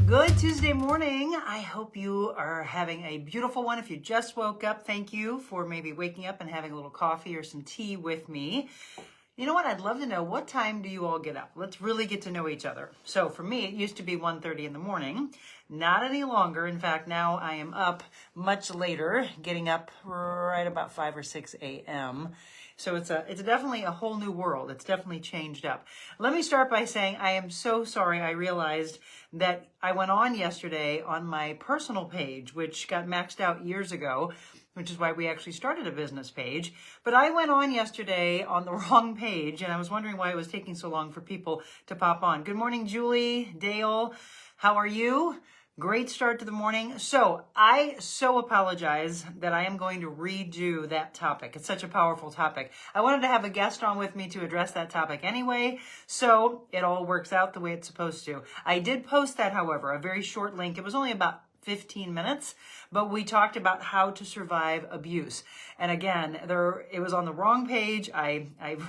Good Tuesday morning. I hope you are having a beautiful one. If you just woke up, thank you for maybe waking up and having a little coffee or some tea with me. You know what? I'd love to know, what time do you all get up? Let's really get to know each other. So for me, it used to be 1:30 in the morning. Not any longer. In fact, now I am up much later, getting up right about 5 or 6 a.m. So it's definitely a whole new world. It's definitely changed up. Let me start by saying I am so sorry. I realized that I went on yesterday on my personal page, which got maxed out years ago, which is why we actually started a business page. But I went on yesterday on the wrong page, and I was wondering why it was taking so long for people to pop on. Good morning, Julie, Dale. How are you? Great start to the morning. So I so apologize that I am going to redo that topic. It's such a powerful topic. I wanted to have a guest on with me to address that topic anyway, so it all works out the way it's supposed to. I did post that, however, a very short link. It was only about 15 minutes, but we talked about how to survive abuse. And again, it was on the wrong page. I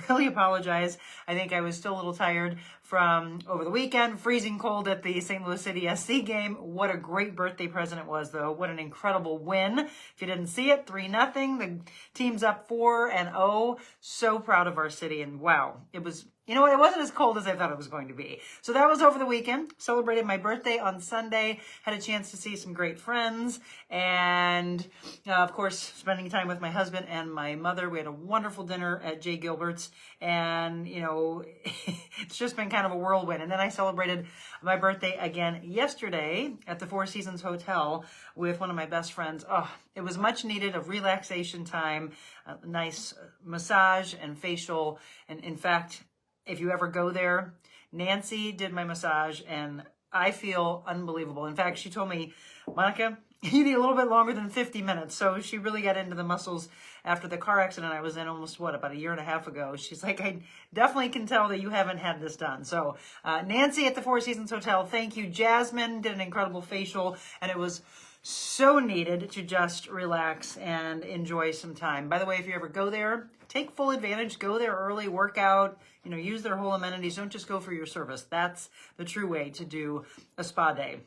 really apologize. I think I was still a little tired from over the weekend, freezing cold at the St. Louis City SC game. What a great birthday present it was, though. What an incredible win. If you didn't see it, 3-0. The team's up 4-0. So proud of our city. And wow, it was, you know what? It wasn't as cold as I thought it was going to be. So that was over the weekend. Celebrated my birthday on Sunday. Had a chance to see some great friends. And of course, spending time with my husband and my mother. We had a wonderful dinner at Jay Gilbert's. And, you know, it's just been kind of a whirlwind. And then I celebrated my birthday again yesterday at the Four Seasons Hotel with one of my best friends. Oh, it was much needed, of relaxation time, a nice massage and facial. And in fact, if you ever go there, Nancy did my massage and I feel unbelievable. In fact, she told me, Monica, you need a little bit longer than 50 minutes. So she really got into the muscles after the car accident I was in almost, about a year and a half ago. She's like, I definitely can tell that you haven't had this done. So Nancy at the Four Seasons Hotel, thank you. Jasmine did an incredible facial, and it was so needed to just relax and enjoy some time. By the way, if you ever go there, take full advantage. Go there early, work out, use their whole amenities. Don't just go for your service. That's the true way to do a spa day.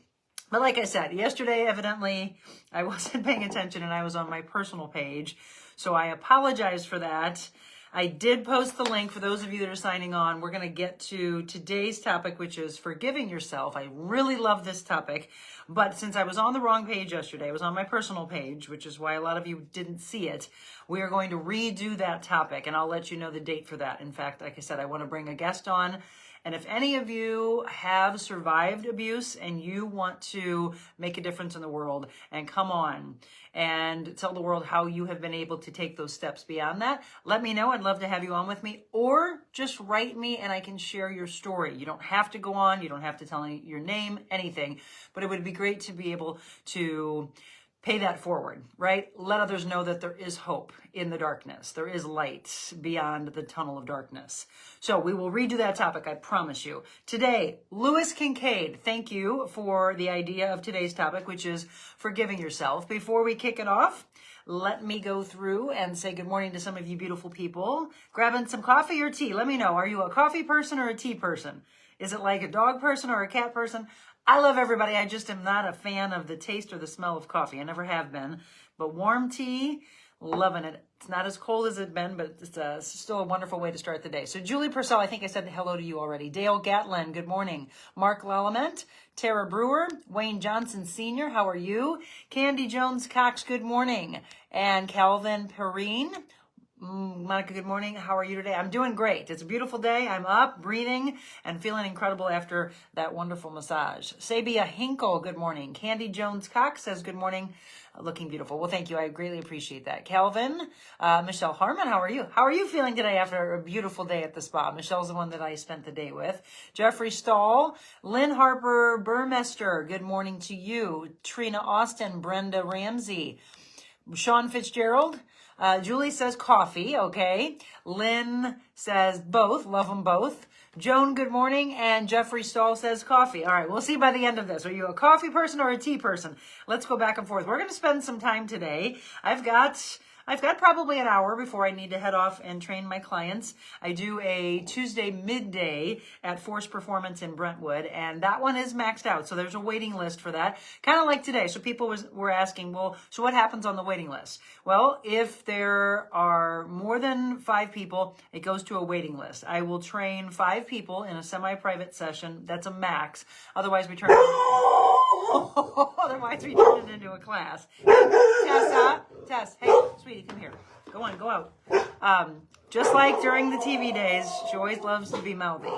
But like I said, yesterday, evidently, I wasn't paying attention and I was on my personal page. So I apologize for that. I did post the link for those of you that are signing on. We're going to get to today's topic, which is forgiving yourself. I really love this topic. But since I was on the wrong page yesterday, I was on my personal page, which is why a lot of you didn't see it. We are going to redo that topic, and I'll let you know the date for that. In fact, like I said, I want to bring a guest on. And if any of you have survived abuse and you want to make a difference in the world and come on and tell the world how you have been able to take those steps beyond that, let me know. I'd love to have you on with me, or just write me and I can share your story. You don't have to go on. You don't have to tell your name, anything, but it would be great to be able to pay that forward, right? Let others know that there is hope in the darkness. There is light beyond the tunnel of darkness. So we will redo that topic, I promise you. Today, Lewis Kincaid, thank you for the idea of today's topic, which is forgiving yourself. Before we kick it off, let me go through and say good morning to some of you beautiful people. Grabbing some coffee or tea? Let me know. Are you a coffee person or a tea person? Is it like a dog person or a cat person? I love everybody. I just am not a fan of the taste or the smell of coffee. I never have been. But warm tea, loving it. It's not as cold as it's been, but it's still a wonderful way to start the day. So Julie Purcell, I think I said hello to you already. Dale Gatlin, good morning. Mark Lallement, Tara Brewer, Wayne Johnson Sr., how are you? Candy Jones Cox, good morning. And Calvin Perrine. Monica, good morning. How are you today? I'm doing great. It's a beautiful day. I'm up, breathing, and feeling incredible after that wonderful massage. Sabia Hinkle, good morning. Candy Jones Cox says good morning. Looking beautiful. Well, thank you. I greatly appreciate that. Calvin, Michelle Harmon, how are you? How are you feeling today after a beautiful day at the spa? Michelle's the one that I spent the day with. Jeffrey Stahl, Lynn Harper Burmester, good morning to you. Trina Austin, Brenda Ramsey, Sean Fitzgerald, Julie says coffee, okay. Lynn says both, love them both. Joan, good morning, and Jeffrey Stahl says coffee. All right, we'll see by the end of this. Are you a coffee person or a tea person? Let's go back and forth. We're going to spend some time today. I've got I've got probably an hour before I need to head off and train my clients. I do a Tuesday midday at Force Performance in Brentwood, and that one is maxed out. So there's a waiting list for that, kind of like today. So people were asking, well, so what happens on the waiting list? Well, if there are more than 5 people, it goes to a waiting list. I will train 5 people in a semi-private session. That's a max. Otherwise, we turn Otherwise, we turn it into a class. Tess, hey, sweetie, come here. Go on, go out. Just like during the TV days, she always loves to be mouthy.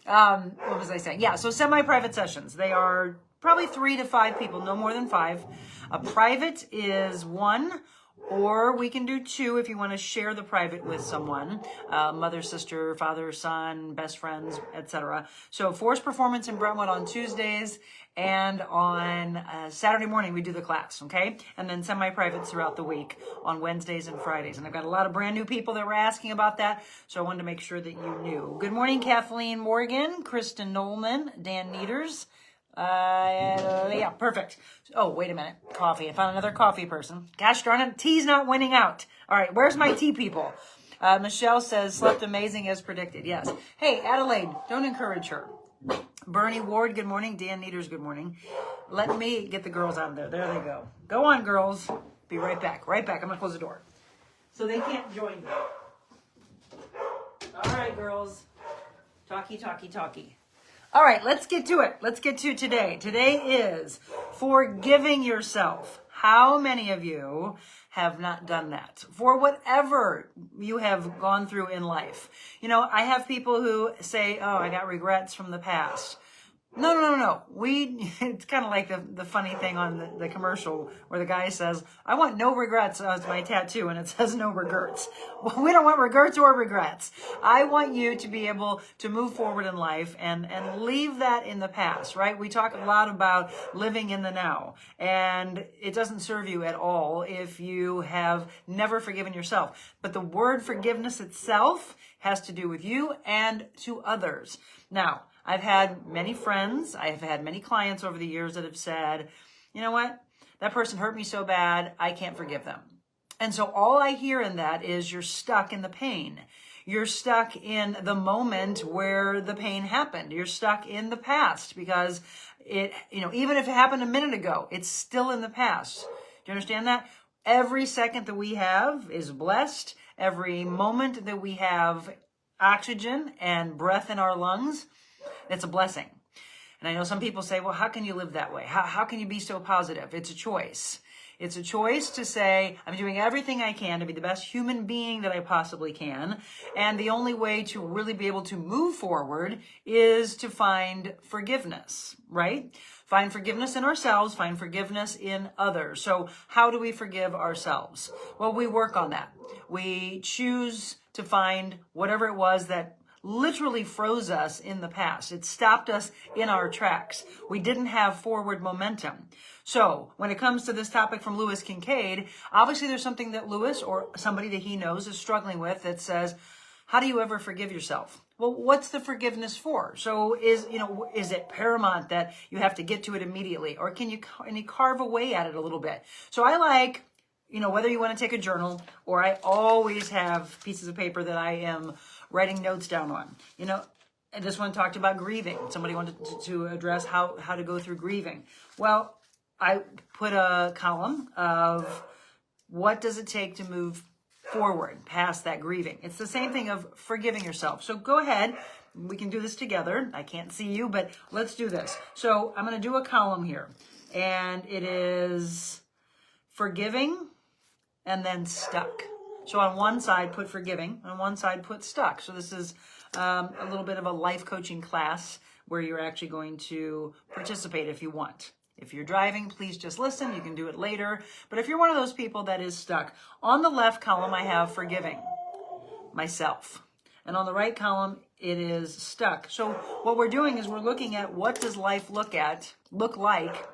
What was I saying? Yeah, so semi-private sessions. They are probably 3 to 5 people, no more than 5. A private is 1, or we can do 2 if you want to share the private with someone, mother, sister, father, son, best friends, etc. So Force Performance in Brentwood on Tuesdays, and on Saturday morning we do the class, okay? And then semi-privates throughout the week on Wednesdays and Fridays. And I've got a lot of brand new people that were asking about that, so I wanted to make sure that you knew. Good morning, Kathleen Morgan, Kristen Nolman, Dan Nieders. Yeah, perfect. Oh, wait a minute. Coffee. I found another coffee person. Gosh darn it, tea's not winning out. All right, where's my tea people? Michelle says, slept amazing as predicted. Yes. Hey, Adelaide, don't encourage her. Bernie Ward, good morning. Dan Nieders, good morning. Let me get the girls out of there. There they go. Go on, girls. Be right back. Right back. I'm going to close the door so they can't join me. All right, girls. Talkie, talkie, talkie. All right, let's get to it. Let's get to today. Today is forgiving yourself. How many of you have not done that for whatever you have gone through in life? You know, I have people who say, oh, I got regrets from the past. No. It's kind of like the funny thing on the commercial where the guy says, I want no regrets as my tattoo, and it says no regrets. Well, we don't want regrets or regrets. I want you to be able to move forward in life and leave that in the past, right? We talk a lot about living in the now, and it doesn't serve you at all if you have never forgiven yourself. But the word forgiveness itself has to do with you and to others. Now, I've had many friends, I have had many clients over the years that have said, you know what, that person hurt me so bad, I can't forgive them. And so all I hear in that is you're stuck in the pain. You're stuck in the moment where the pain happened. You're stuck in the past because even if it happened a minute ago, it's still in the past. Do you understand that? Every second that we have is blessed. Every moment that we have oxygen and breath in our lungs, it's a blessing. And I know some people say, well, how can you live that way? How can you be so positive? It's a choice. It's a choice to say, I'm doing everything I can to be the best human being that I possibly can. And the only way to really be able to move forward is to find forgiveness, right? Find forgiveness in ourselves, find forgiveness in others. So how do we forgive ourselves? Well, we work on that. We choose to find whatever it was that literally froze us in the past. It stopped us in our tracks. We didn't have forward momentum. So when it comes to this topic from Lewis Kincaid, obviously there's something that Lewis or somebody that he knows is struggling with that says, how do you ever forgive yourself? Well, what's the forgiveness for? So is it paramount that you have to get to it immediately, or can you carve away at it a little bit? So I like, whether you want to take a journal, or I always have pieces of paper that I am writing notes down on. And this one talked about grieving. Somebody wanted to address how to go through grieving. Well, I put a column of what does it take to move forward past that grieving. It's the same thing of forgiving yourself. So go ahead. We can do this together. I can't see you, but let's do this. So I'm going to do a column here. And it is forgiving and then stuck. So on one side, put forgiving. On one side, put stuck. So this is a little bit of a life coaching class where you're actually going to participate if you want. If you're driving, please just listen. You can do it later. But if you're one of those people that is stuck, on the left column, I have forgiving myself. And on the right column, it is stuck. So what we're doing is we're looking at what does life look like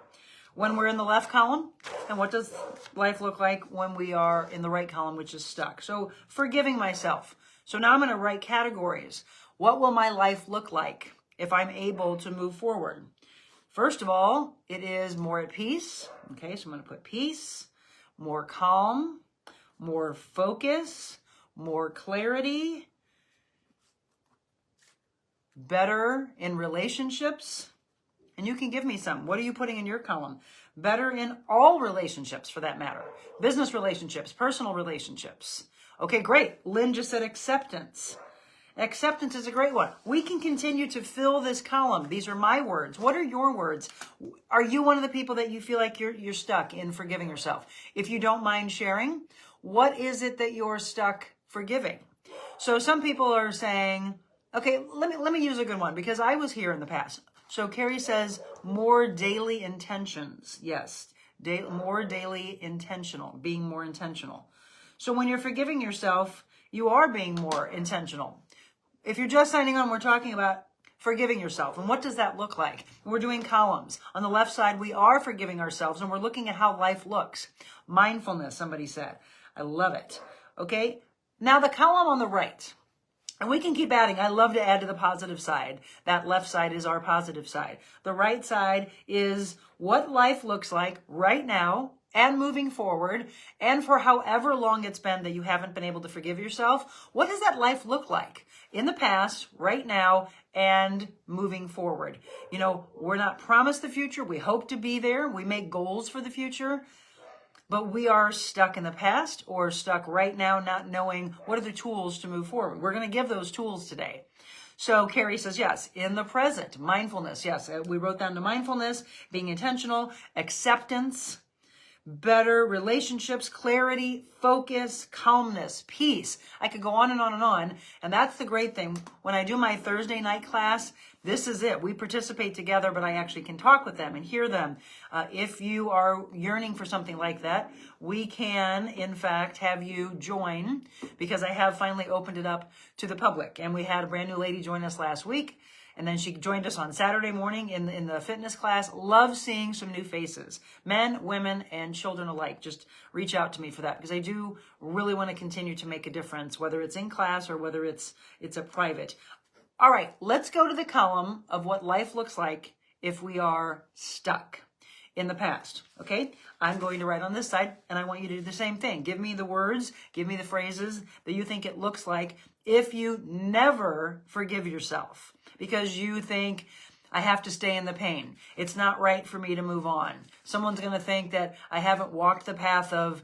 when we're in the left column, and what does life look like when we are in the right column, which is stuck. So forgiving myself. So now I'm going to write categories. What will my life look like if I'm able to move forward? First of all, it is more at peace. Okay, so I'm going to put peace, more calm, more focus, more clarity, better in relationships. And you can give me some. What are you putting in your column? Better in all relationships, for that matter. Business relationships, personal relationships. Okay, great. Lynn just said acceptance. Acceptance is a great one. We can continue to fill this column. These are my words. What are your words? Are you one of the people that you feel like you're stuck in forgiving yourself? If you don't mind sharing, what is it that you're stuck forgiving? So some people are saying, okay, let me use a good one because I was here in the past. So Carrie says more daily intentions. Yes, more daily intentional, being more intentional. So when you're forgiving yourself, you are being more intentional. If you're just signing on, we're talking about forgiving yourself. And what does that look like? We're doing columns. On the left side, we are forgiving ourselves, and we're looking at how life looks. Mindfulness, somebody said. I love it. Okay? Now the column on the right. And we can keep adding. I love to add to the positive side. That left side is our positive side. The right side is what life looks like right now and moving forward, and for however long it's been that you haven't been able to forgive yourself. What does that life look like in the past, right now, and moving forward? You know, we're not promised the future. We hope to be there. We make goals for the future. But we are stuck in the past or stuck right now, not knowing what are the tools to move forward. We're going to give those tools today. So Carrie says, yes, in the present, mindfulness. Yes, we wrote down to mindfulness, being intentional, acceptance, better relationships, clarity, focus, calmness, peace. I could go on and on and on. And that's the great thing. When I do my Thursday night class, this is it. We participate together, but I actually can talk with them and hear them. If you are yearning for something like that, we can, in fact, have you join, because I have finally opened it up to the public. And we had a brand new lady join us last week. And then she joined us on Saturday morning in the fitness class. Love seeing some new faces, men, women, and children alike. Just reach out to me for that, because I do really want to continue to make a difference, whether it's in class or whether it's a private. All right, let's go to the column of what life looks like if we are stuck in the past, okay? I'm going to write on this side, and I want you to do the same thing. Give me the words, give me the phrases that you think it looks like if you never forgive yourself because you think, I have to stay in the pain. It's not right for me to move on. Someone's going to think that I haven't walked the path of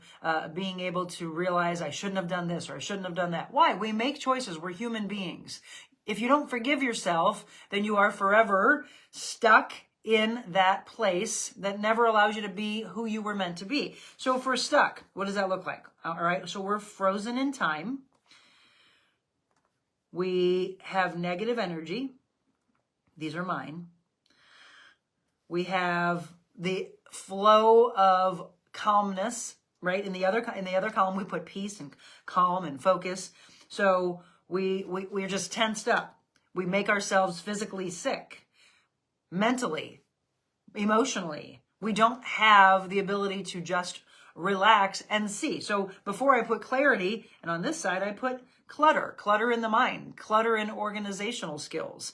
being able to realize I shouldn't have done this or I shouldn't have done that. Why? We make choices. We're human beings. If you don't forgive yourself, then you are forever stuck in that place that never allows you to be who you were meant to be. So if we're stuck, what does that look like? All right, so we're frozen in time. We have negative energy. These are mine. We have the flow of calmness, right? In the other column, we put peace and calm and focus. So we're just tensed up. We make ourselves physically sick, mentally, emotionally. We don't have the ability to just relax and see. So before I put clarity, and on this side I put clutter in the mind, clutter in organizational skills.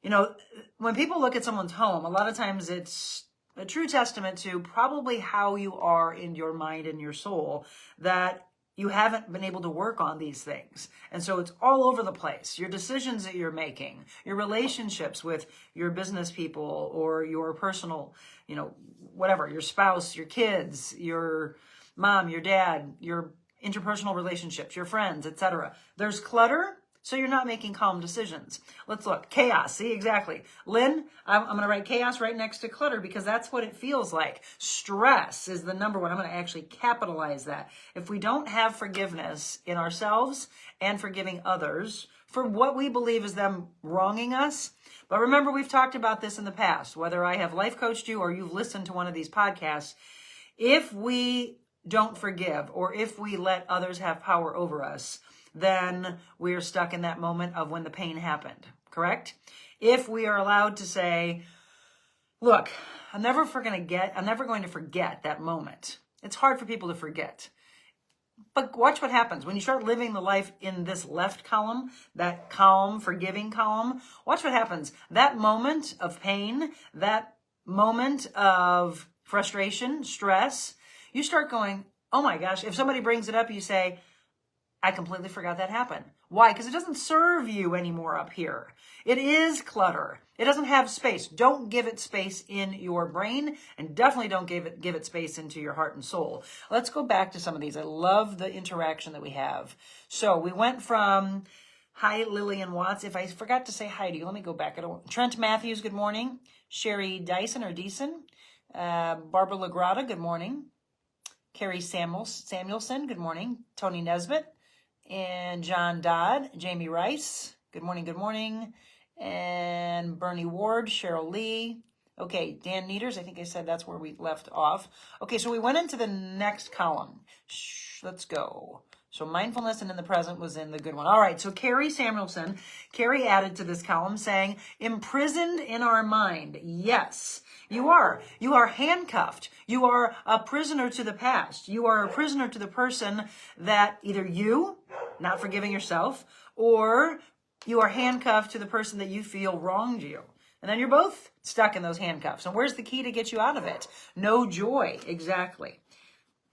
You know, when people look at someone's home, a lot of times it's a true testament to probably how you are in your mind and your soul, that you haven't been able to work on these things. And so it's all over the place. Your decisions that you're making, your relationships with your business people or your personal, you know, whatever, your spouse, your kids, your mom, your dad, your interpersonal relationships, your friends, etc. There's clutter, so you're not making calm decisions. Let's look. Chaos. See, exactly. Lynn, I'm going to write chaos right next to clutter because that's what it feels like. Stress is the number one. I'm going to actually capitalize that. If we don't have forgiveness in ourselves and forgiving others for what we believe is them wronging us, but remember, we've talked about this in the past, whether I have life coached you or you've listened to one of these podcasts, if we don't forgive or if we let others have power over us, then we're stuck in that moment of when the pain happened, correct? If we are allowed to say, look, I'm never going to forget that moment. It's hard for people to forget. But watch what happens. When you start living the life in this left column, that calm, forgiving column, watch what happens. That moment of pain, that moment of frustration, stress, you start going, Oh my gosh, if somebody brings it up, you say, I completely forgot that happened. Why? Because it doesn't serve you anymore up here. It is clutter. It doesn't have space. Don't give it space in your brain, and definitely don't give it space into your heart and soul. Let's go back to some of these. I love the interaction that we have. So we went from, hi, Lillian Watts. If I forgot to say hi to you, let me go back. Trent Matthews, good morning. Sherry Dyson or Deason. Barbara Lagrada, good morning. Carrie Samuelson, good morning. Tony Nesbitt. And John Dodd, Jamie Rice, good morning, good morning. And Bernie Ward, Cheryl Lee. Okay, Dan Nieders, I think I said that's where we left off. Okay, so we went into the next column. Let's go. So mindfulness and in the present was in the good one. All right, so Carrie Samuelson, Carrie added to this column saying, imprisoned in our mind. Yes, you are. You are handcuffed. You are a prisoner to the past. You are a prisoner to the person that either you, not forgiving yourself, or you are handcuffed to the person that you feel wronged you. And then you're both stuck in those handcuffs. And where's the key to get you out of it? No joy, exactly.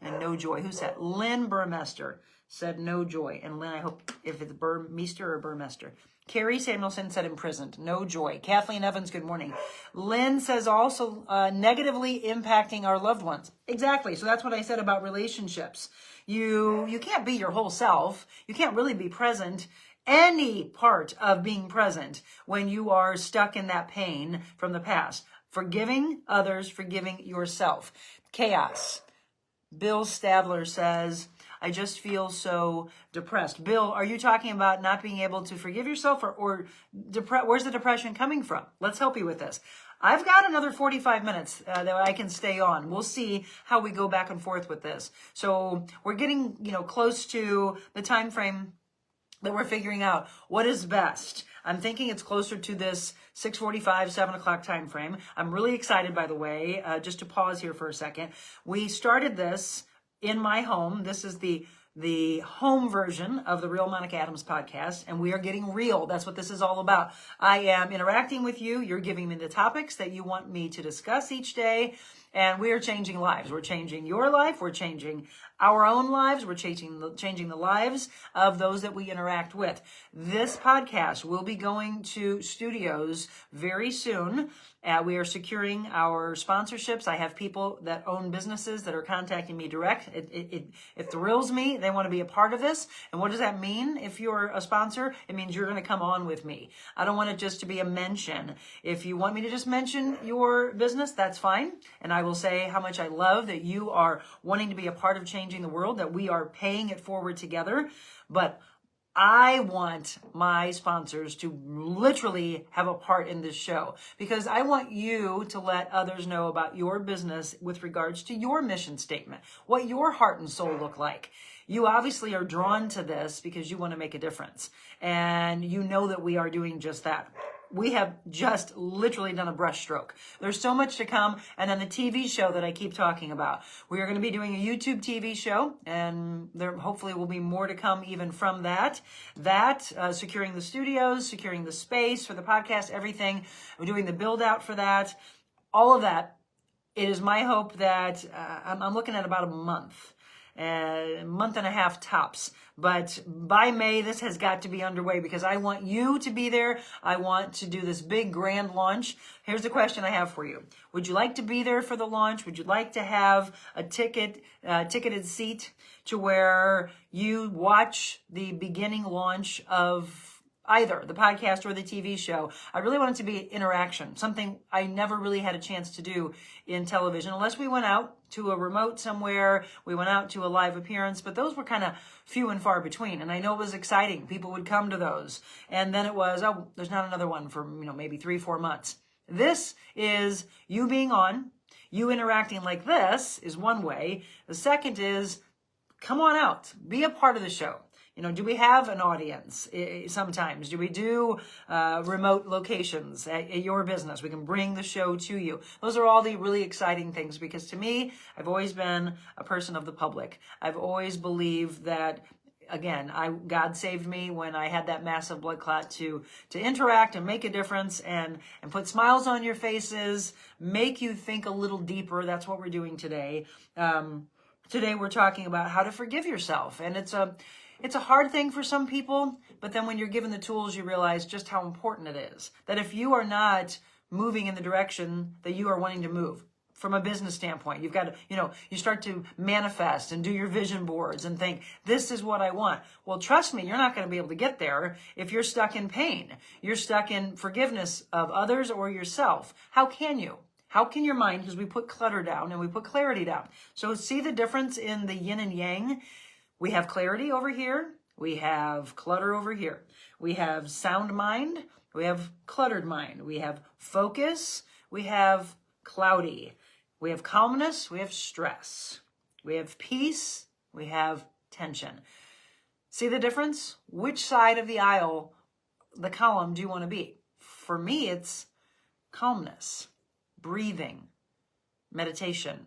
And no joy. Who said? Lynn Burmester said no joy. And Lynn, I hope if it's Burmester or Burmester. Carrie Samuelson said imprisoned. No joy. Kathleen Evans, good morning. Lynn says also negatively impacting our loved ones. Exactly. So that's what I said about relationships. You can't be your whole self. You can't really be present. Any part of being present when you are stuck in that pain from the past. Forgiving others, forgiving yourself. Chaos. Bill Stadler says, I just feel so depressed. Bill, are you talking about not being able to forgive yourself or where's the depression coming from? Let's help you with this. I've got another 45 minutes that I can stay on. We'll see how we go back and forth with this. So we're getting, close to the time frame that we're figuring out what is best. I'm thinking it's closer to this 6:45, 7 o'clock time frame. I'm really excited, by the way, just to pause here for a second. We started this in my home. This is the home version of the Real Monica Adams podcast, and we are getting real. That's what this is all about. I am interacting with you. You're giving me the topics that you want me to discuss each day, and we are changing lives. We're changing your life. We're changing our own lives. We're changing the lives of those that we interact with. This podcast will be going to studios very soon. We are securing our sponsorships. I have people that own businesses that are contacting me direct. It thrills me. They want to be a part of this. And what does that mean? If you're a sponsor, it means you're going to come on with me. I don't want it just to be a mention. If you want me to just mention your business, that's fine. And I will say how much I love that you are wanting to be a part of changing the world, that we are paying it forward together. But I want my sponsors to literally have a part in this show because I want you to let others know about your business with regards to your mission statement, what your heart and soul look like. You obviously are drawn to this because you want to make a difference, and you know that we are doing just that. We have just literally done a brushstroke. There's so much to come. And then the TV show that I keep talking about. We are going to be doing a YouTube TV show, and there hopefully will be more to come even from that. Securing the studios, securing the space for the podcast, everything. We're doing the build out for that. All of that. It is my hope that I'm looking at about a month and a half tops. But by May, this has got to be underway because I want you to be there. I want to do this big grand launch. Here's the question I have for you. Would you like to be there for the launch? Would you like to have a ticketed seat to where you watch the beginning launch of either the podcast or the TV show? I really want it to be interaction, something I never really had a chance to do in television, unless we went out to a remote somewhere, we went out to a live appearance, but those were kind of few and far between. And I know it was exciting. People would come to those. And then it was, oh, there's not another one for, maybe 3-4 months. This is you being on, you interacting like this is one way. The second is come on out, be a part of the show. Do we have an audience sometimes? Do we do remote locations at your business? We can bring the show to you. Those are all the really exciting things because to me, I've always been a person of the public. I've always believed that, again, God saved me when I had that massive blood clot to interact and make a difference and put smiles on your faces, make you think a little deeper. That's what we're doing today. Today we're talking about how to forgive yourself. And it's a hard thing for some people, but then when you're given the tools, you realize just how important it is. That if you are not moving in the direction that you are wanting to move, from a business standpoint, you've got to, you start to manifest and do your vision boards and think, this is what I want. Well, trust me, you're not going to be able to get there if you're stuck in pain. You're stuck in forgiveness of others or yourself. How can you? How can your mind, because we put clutter down and we put clarity down. So see the difference in the yin and yang? We have clarity over here. We have clutter over here. We have sound mind. We have cluttered mind. We have focus. We have cloudy. We have calmness, we have stress. We have peace, we have tension. See the difference? Which side of the aisle, the column, do you want to be? For me, it's calmness, breathing, meditation,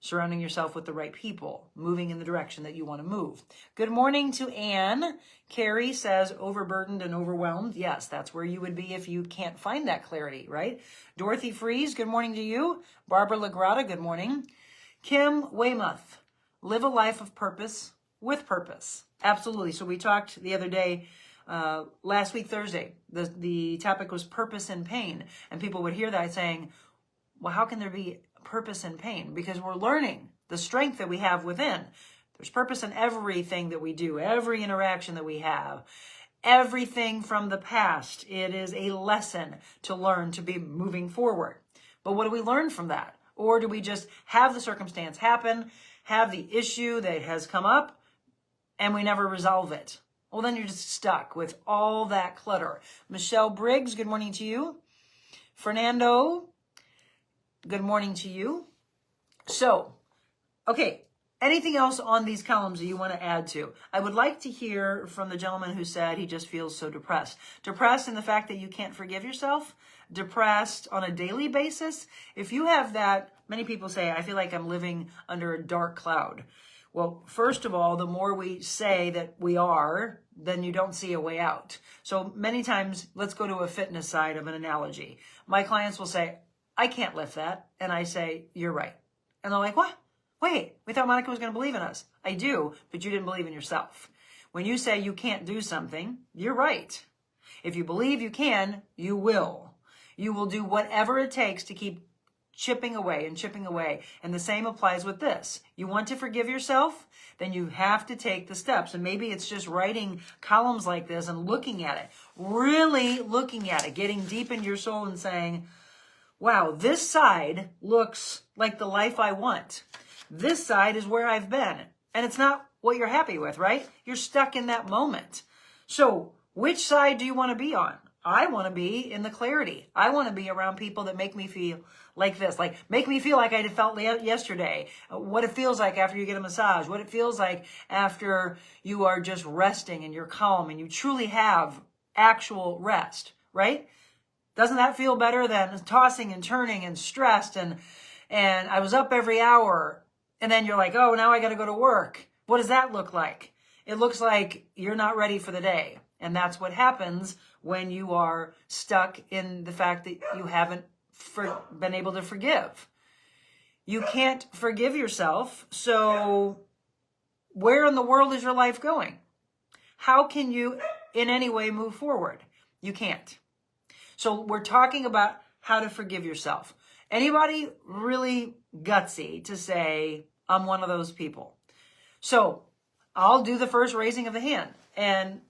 surrounding yourself with the right people, moving in the direction that you want to move. Good morning to Anne. Carrie says, overburdened and overwhelmed. Yes, that's where you would be if you can't find that clarity, right? Dorothy Fries, good morning to you. Barbara Lagrada, good morning. Kim Weymouth, live a life of purpose with purpose. Absolutely. So we talked the other day, last week, Thursday, the topic was purpose and pain. And people would hear that saying, well, how can there be purpose in pain? Because we're learning the strength that we have within. There's purpose in everything that we do, every interaction that we have, everything from the past. It is a lesson to learn to be moving forward. But what do we learn from that? Or do we just have the circumstance happen, have the issue that has come up, and we never resolve it? Well, then you're just stuck with all that clutter. Michelle Briggs, good morning to you. Fernando, good morning to you. So, okay, anything else on these columns that you want to add to? I would like to hear from the gentleman who said he just feels so depressed. Depressed in the fact that you can't forgive yourself? Depressed on a daily basis? If you have that, many people say, I feel like I'm living under a dark cloud. Well, first of all, the more we say that we are, then you don't see a way out. So many times, let's go to a fitness side of an analogy. My clients will say, I can't lift that. And I say, you're right. And they're like, what? Wait, we thought Monica was going to believe in us. I do, but you didn't believe in yourself. When you say you can't do something, you're right. If you believe you can, you will. You will do whatever it takes to keep chipping away and chipping away. And the same applies with this. You want to forgive yourself? Then you have to take the steps. And maybe it's just writing columns like this and looking at it, really looking at it, getting deep into your soul and saying, wow, this side looks like the life I want. This side is where I've been. And it's not what you're happy with, right? You're stuck in that moment. So which side do you want to be on? I want to be in the clarity. I want to be around people that make me feel like this, like make me feel like I felt yesterday, what it feels like after you get a massage, what it feels like after you are just resting and you're calm and you truly have actual rest, right? Doesn't that feel better than tossing and turning and stressed and I was up every hour and then you're like, oh, now I got to go to work. What does that look like? It looks like you're not ready for the day. And that's what happens when you are stuck in the fact that you haven't been able to forgive. You can't forgive yourself. So where in the world is your life going? How can you in any way move forward? You can't. So we're talking about how to forgive yourself. Anybody really gutsy to say, I'm one of those people? So I'll do the first raising of the hand and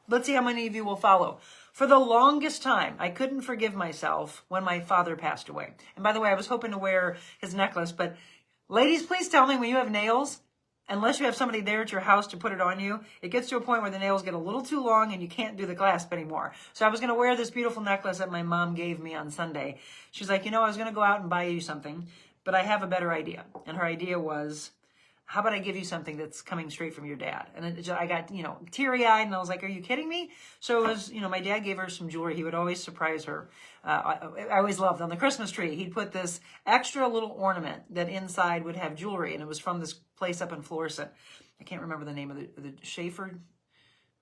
let's see how many of you will follow. For the longest time, I couldn't forgive myself when my father passed away. And by the way, I was hoping to wear his necklace, but ladies, please tell me when you have nails, unless you have somebody there at your house to put it on you, it gets to a point where the nails get a little too long and you can't do the clasp anymore. So I was going to wear this beautiful necklace that my mom gave me on Sunday. She's like, I was going to go out and buy you something, but I have a better idea. And her idea was, how about I give you something that's coming straight from your dad? And I got, teary-eyed, and I was like, are you kidding me? So it was, my dad gave her some jewelry. He would always surprise her. I always loved on the Christmas tree. He'd put this extra little ornament that inside would have jewelry, and it was from this place up in Florissant. I can't remember the name of the Schaefer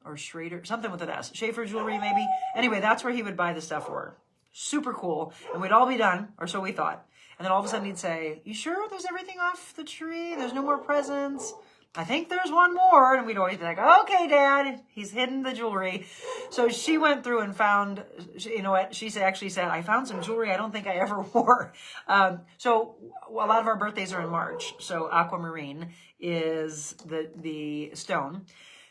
or Schrader, something with an S. Schaefer jewelry, maybe. Anyway, that's where he would buy the stuff for her. super cool, and we'd all be done, or so we thought. And then all of a sudden he'd say, "You sure there's everything off the tree? There's no more presents? I think there's one more." And we'd always be like, "Okay, Dad, he's hidden the jewelry." So she went through and found, you know what, she actually said, "I found some jewelry I don't think I ever wore." So a lot of our birthdays are in March. So aquamarine is the stone.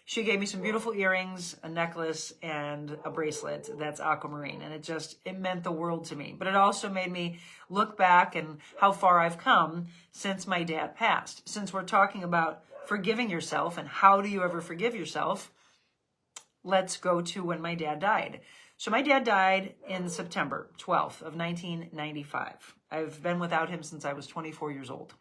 She gave me some beautiful earrings, a necklace, and a bracelet that's aquamarine. And it meant the world to me. But it also made me look back and how far I've come since my dad passed. Since we're talking about forgiving yourself and how do you ever forgive yourself, let's go to when my dad died. So my dad died in September 12th of 1995. I've been without him since I was 24 years old.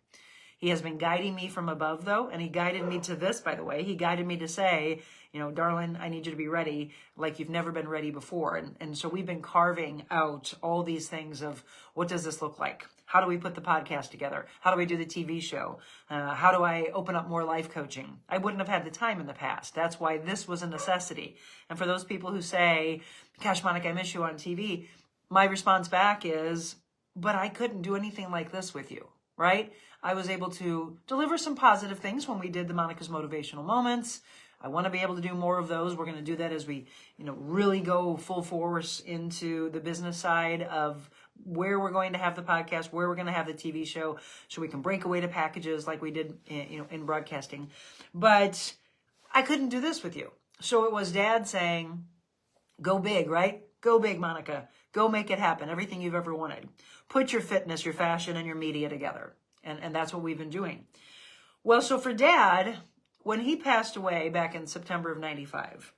He has been guiding me from above, though, and he guided me to this, by the way. He guided me to say, you know, "Darling, I need you to be ready like you've never been ready before." And so we've been carving out all these things of what does this look like? How do we put the podcast together? How do we do the TV show? How do I open up more life coaching? I wouldn't have had the time in the past. That's why this was a necessity. And for those people who say, "Gosh, Monica, I miss you on TV," my response back is, but I couldn't do anything like this with you, right? I was able to deliver some positive things when we did the Monica's Motivational Moments. I want to be able to do more of those. We're going to do that as we, really go full force into the business side of where we're going to have the podcast, where we're going to have the TV show, so we can break away to packages like we did, in broadcasting. But I couldn't do this with you. So it was Dad saying, "Go big," right? "Go big, Monica. Go make it happen. Everything you've ever wanted. Put your fitness, your fashion, and your media together." And that's what we've been doing. Well, so for Dad, when he passed away back in September of 95,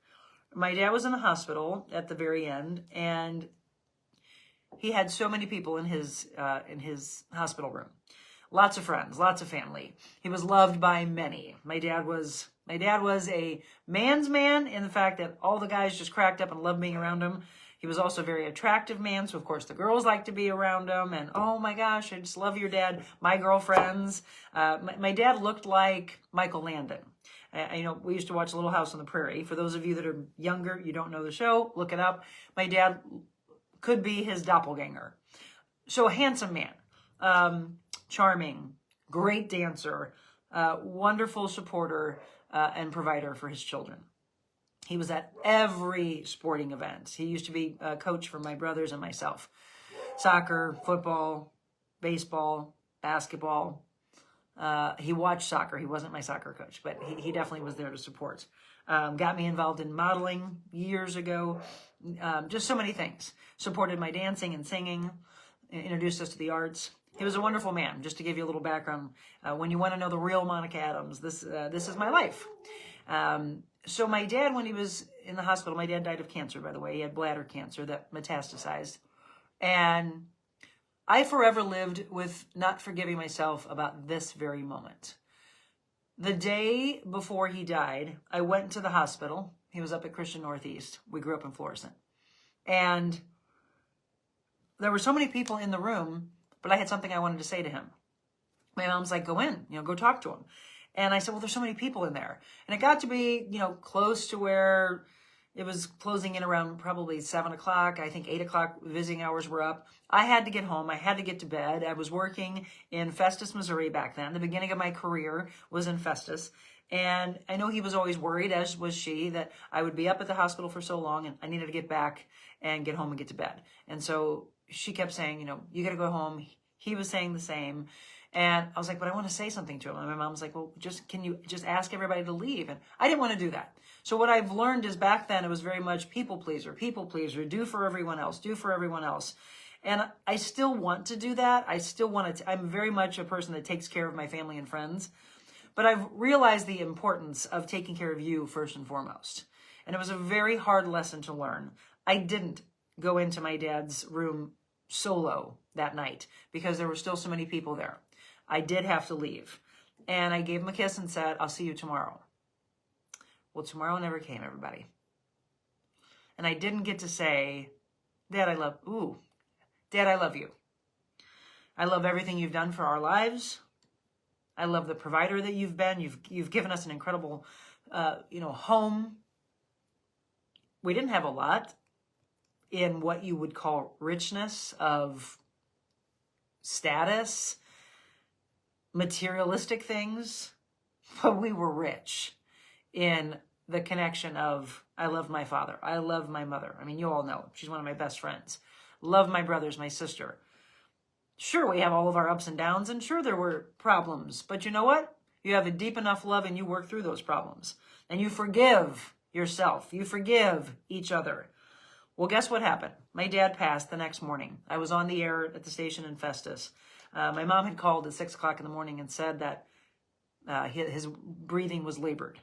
my dad was in the hospital at the very end, and he had so many people in his hospital room. Lots of friends, lots of family. He was loved by many. My dad was a man's man in the fact that all the guys just cracked up and loved being around him. He was also a very attractive man, so of course the girls like to be around him. And oh my gosh, I just love your dad. My girlfriends. My dad looked like Michael Landon. We used to watch Little House on the Prairie. For those of you that are younger, you don't know the show, look it up. My dad could be his doppelganger. So a handsome man, charming, great dancer, wonderful supporter and provider for his children. He was at every sporting event. He used to be a coach for my brothers and myself. Soccer, football, baseball, basketball. He watched soccer. He wasn't my soccer coach, but he definitely was there to support. Got me involved in modeling years ago. Just so many things. Supported my dancing and singing. Introduced us to the arts. He was a wonderful man. Just to give you a little background, when you want to know the real Monica Adams, this is my life. So my dad, when he was in the hospital, my dad died of cancer, by the way. He had bladder cancer that metastasized. And I forever lived with not forgiving myself about this very moment. The day before he died, I went into the hospital. He was up at Christian Northeast. We grew up in Florissant. And there were so many people in the room, but I had something I wanted to say to him. My mom's like, "Go in, go talk to him." And I said, "Well, there's so many people in there." And it got to be, close to where it was closing in around probably 7 o'clock. I think 8 o'clock visiting hours were up. I had to get home. I had to get to bed. I was working in Festus, Missouri back then. The beginning of my career was in Festus. And I know he was always worried, as was she, that I would be up at the hospital for so long and I needed to get back and get home and get to bed. And so she kept saying, "You got to go home." He was saying the same. And I was like, "But I want to say something to him." And my mom was like, "Well, can you just ask everybody to leave?" And I didn't want to do that. So what I've learned is back then it was very much people pleaser, do for everyone else. And I still want to do that. I'm very much a person that takes care of my family and friends. But I've realized the importance of taking care of you first and foremost. And it was a very hard lesson to learn. I didn't go into my dad's room solo that night because there were still so many people there. I did have to leave. And I gave him a kiss and said, "I'll see you tomorrow." Well, tomorrow never came, everybody. And I didn't get to say, Dad, I love you. I love everything you've done for our lives. I love the provider that you've been. You've given us an incredible, home. We didn't have a lot. in what you would call richness of status, materialistic things, but we were rich in the connection of, I love my father, I love my mother. I mean, you all know, she's one of my best friends. Love my brothers, my sister. Sure, we have all of our ups and downs, and sure, there were problems, but you know what? You have a deep enough love and you work through those problems. And you forgive yourself. You forgive each other. Well, guess what happened? My dad passed the next morning. I was on the air at the station in Festus. My mom had called at 6 o'clock in the morning and said that his breathing was labored.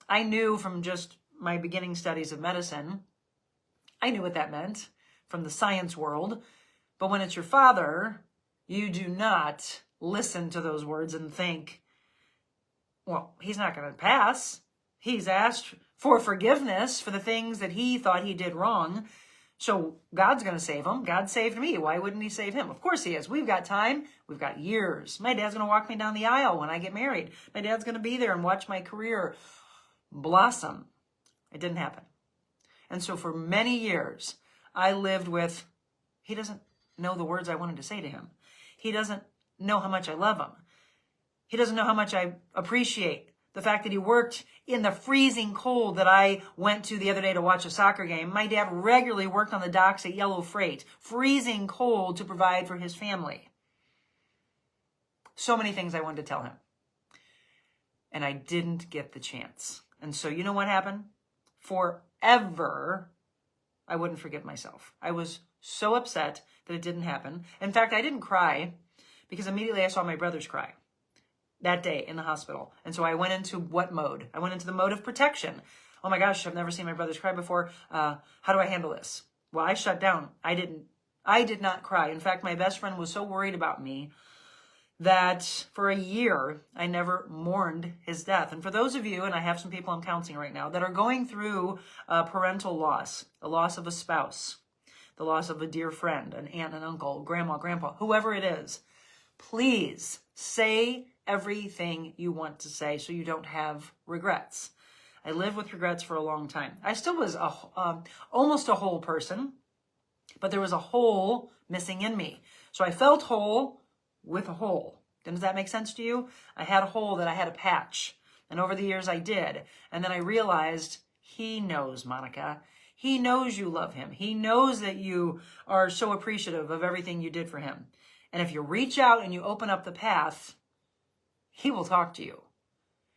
I knew from just my beginning studies of medicine, I knew what that meant from the science world. But when it's your father, you do not listen to those words and think, well, he's not going to pass. He's asked for forgiveness for the things that he thought he did wrong. So God's going to save him. God saved me. Why wouldn't he save him? Of course he is. We've got time. We've got years. My dad's going to walk me down the aisle when I get married. My dad's going to be there and watch my career blossom. It didn't happen. And so for many years, I lived with, he doesn't know the words I wanted to say to him. He doesn't know how much I love him. He doesn't know how much I appreciate the fact that he worked in the freezing cold that I went to the other day to watch a soccer game. My dad regularly worked on the docks at Yellow Freight, freezing cold to provide for his family. So many things I wanted to tell him. And I didn't get the chance. And so you know what happened? Forever, I wouldn't forgive myself. I was so upset that it didn't happen. In fact, I didn't cry because immediately I saw my brothers cry that day in the hospital. And so I went into what mode? I went into the mode of protection. Oh my gosh, I've never seen my brothers cry before. How do I handle this? Well, I shut down. I did not cry. In fact, my best friend was so worried about me that for a year, I never mourned his death. And for those of you, and I have some people I'm counseling right now, that are going through parental loss, the loss of a spouse, the loss of a dear friend, an aunt, an uncle, grandma, grandpa, whoever it is, please say everything you want to say so you don't have regrets. I lived with regrets for a long time. I still was almost a whole person, but there was a hole missing in me. So I felt whole with a hole. Does that make sense to you? I had a hole that I had to patch. And over the years I did. And then I realized he knows, Monica. He knows you love him. He knows that you are so appreciative of everything you did for him. And if you reach out and you open up the path, he will talk to you.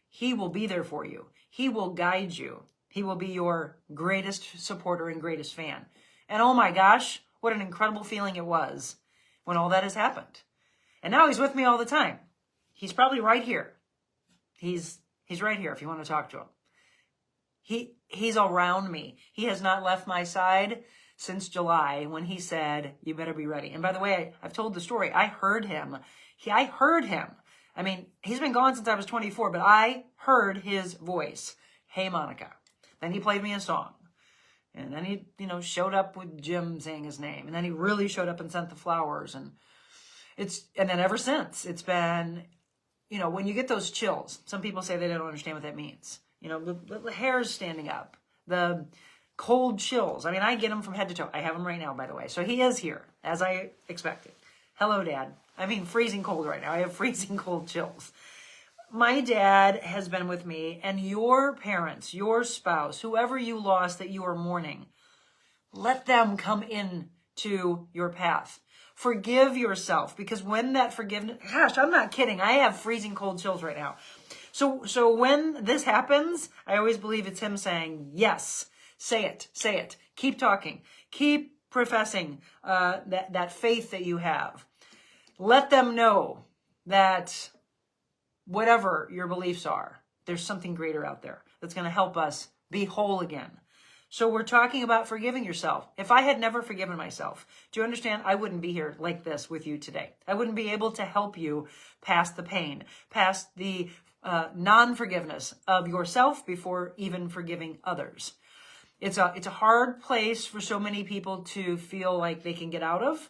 He will be there for you. He will guide you. He will be your greatest supporter and greatest fan. And oh my gosh, what an incredible feeling it was when all that has happened. And now he's with me all the time. He's probably right here. He's right here if you want to talk to him. He's around me. He has not left my side since July when he said, you better be ready. And by the way, I've told the story. I heard him. I heard him. I mean, he's been gone since I was 24, but I heard his voice. Hey, Monica. Then he played me a song. And then he, showed up with Jim saying his name. And then he really showed up and sent the flowers. And then ever since, it's been, when you get those chills, some people say they don't understand what that means. The hair's standing up, the cold chills. I mean, I get them from head to toe. I have them right now, by the way. So he is here, as I expected. Hello, Dad. I mean, freezing cold right now. I have freezing cold chills. My dad has been with me, and your parents, your spouse, whoever you lost that you are mourning, let them come in to your path. Forgive yourself, because when that forgiveness, gosh, I'm not kidding. I have freezing cold chills right now. So when this happens, I always believe it's him saying, yes, say it, keep talking, keep professing that faith that you have. Let them know that whatever your beliefs are, there's something greater out there that's going to help us be whole again. So we're talking about forgiving yourself. If I had never forgiven myself, do you understand? I wouldn't be here like this with you today. I wouldn't be able to help you past the pain, past the non-forgiveness of yourself before even forgiving others. It's a hard place for so many people to feel like they can get out of.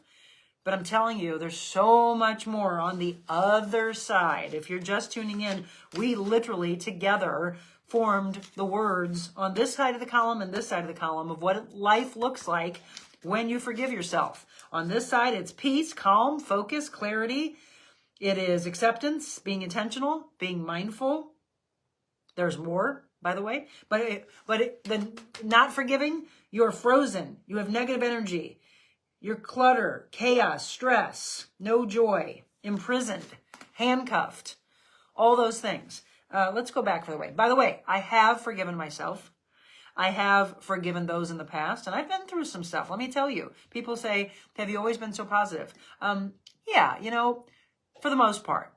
But I'm telling you, there's so much more on the other side. If you're just tuning in, we literally together formed the words on this side of the column and this side of the column of what life looks like when you forgive yourself. On this side, it's peace, calm, focus, clarity. It is acceptance, being intentional, being mindful. There's more, by the way. But the not forgiving, you're frozen. You have negative energy. You're clutter, chaos, stress, no joy, imprisoned, handcuffed, all those things. Let's go back for the way. By the way, I have forgiven myself. I have forgiven those in the past, and I've been through some stuff. Let me tell you. People say, have you always been so positive? Yeah, for the most part,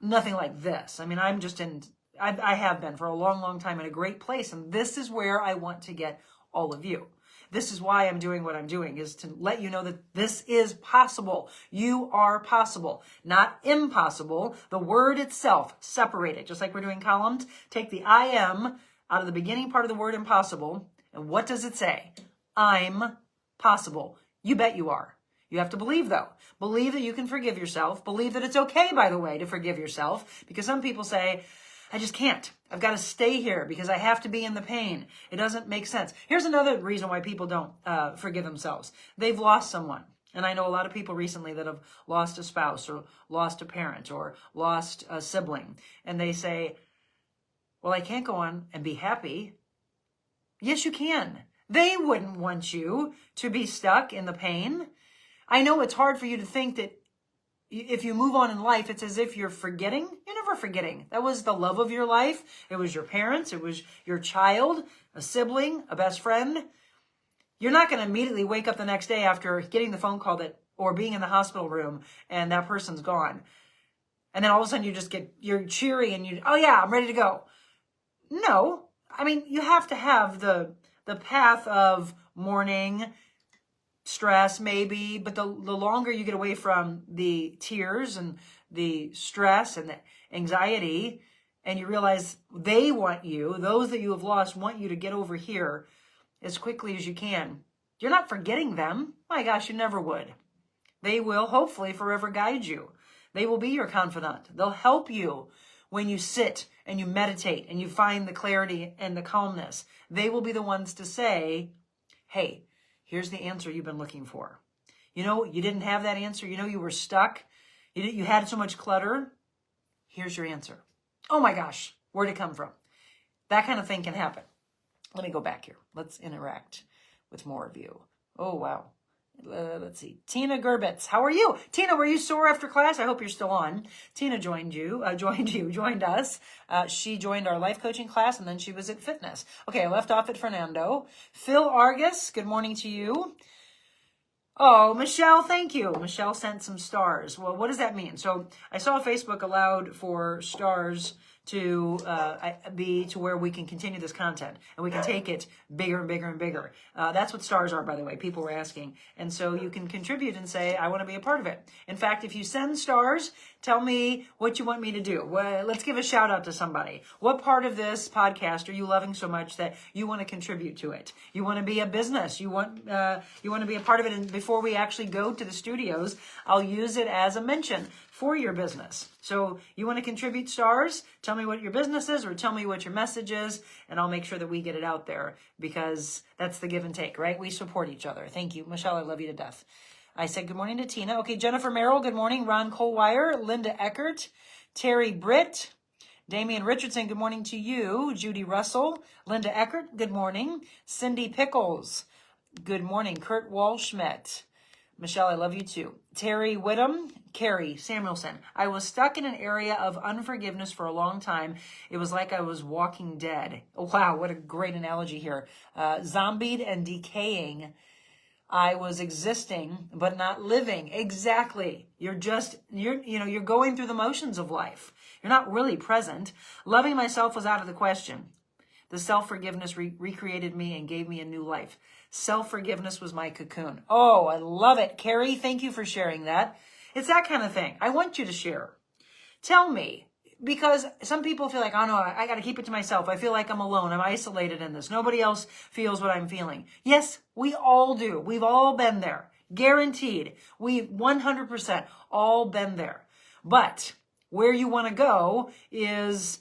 nothing like this. I mean, I have been for a long, long time in a great place, and this is where I want to get all of you. This is why I'm doing what I'm doing, is to let you know that this is possible. You are possible, not impossible. The word itself, separate it. Just like we're doing columns, take the I am out of the beginning part of the word impossible, and what does it say? I'm possible. You bet you are. You have to believe, though. Believe that you can forgive yourself. Believe that it's okay, by the way, to forgive yourself, because some people say, I just can't. I've got to stay here because I have to be in the pain. It doesn't make sense. Here's another reason why people don't forgive themselves. They've lost someone. And I know a lot of people recently that have lost a spouse or lost a parent or lost a sibling. And they say, well, I can't go on and be happy. Yes, you can. They wouldn't want you to be stuck in the pain. I know it's hard for you to think that if you move on in life, it's as if you're forgetting. You're never forgetting. That was the love of your life. It was your parents. It was your child, a sibling, a best friend. You're not going to immediately wake up the next day after getting the phone call or being in the hospital room and that person's gone. And then all of a sudden you're cheery and oh yeah, I'm ready to go. No, I mean, you have to have the path of mourning, stress maybe, but the longer you get away from the tears and the stress and the anxiety, and you realize they want you, those that you have lost want you to get over here as quickly as you can. You're not forgetting them. My gosh, you never would. They will hopefully forever guide you. They will be your confidant. They'll help you when you sit and you meditate and you find the clarity and the calmness. They will be the ones to say, hey, here's the answer you've been looking for. You didn't have that answer. You were stuck. You had so much clutter. Here's your answer. Oh my gosh, where'd it come from? That kind of thing can happen. Let me go back here. Let's interact with more of you. Oh, wow. Let's see. Tina Gerbitz, how are you? Tina, were you sore after class? I hope you're still on. Tina joined us. She joined our life coaching class, and then she was at fitness. Okay, I left off at Fernando. Phil Argus, good morning to you. Oh, Michelle, thank you. Michelle sent some stars. Well, what does that mean? So I saw Facebook allowed for stars to be to where we can continue this content and we can take it bigger and bigger and bigger. That's what stars are, by the way. People were asking. And so you can contribute and say, I want to be a part of it. In fact, if you send stars, tell me what you want me to do. Well, let's give a shout out to somebody. What part of this podcast are you loving so much that you want to contribute to it? You want to be a business. You want to be a part of it. And before we actually go to the studios, I'll use it as a mention for your business. So you want to contribute stars? Tell me what your business is or tell me what your message is, and I'll make sure that we get it out there because that's the give and take, right? We support each other. Thank you. Michelle, I love you to death. I said good morning to Tina. Okay, Jennifer Merrill, good morning. Ron Colwire, Linda Eckert, Terry Britt, Damian Richardson, good morning to you. Judy Russell, Linda Eckert, good morning. Cindy Pickles, good morning. Kurt Walschmidt. Michelle, I love you too. Terry Whittam, Carrie Samuelson. I was stuck in an area of unforgiveness for a long time. It was like I was walking dead. Oh, wow, what a great analogy here. Zombied and decaying. I was existing, but not living. Exactly. You're going through the motions of life. You're not really present. Loving myself was out of the question. The self-forgiveness recreated me and gave me a new life. Self-forgiveness was my cocoon. Oh, I love it. Carrie, thank you for sharing that. It's that kind of thing. I want you to share. Tell me, because some people feel like, oh no, I got to keep it to myself. I feel like I'm alone. I'm isolated in this. Nobody else feels what I'm feeling. Yes, we all do. We've all been there. Guaranteed. We've 100% all been there. But where you want to go is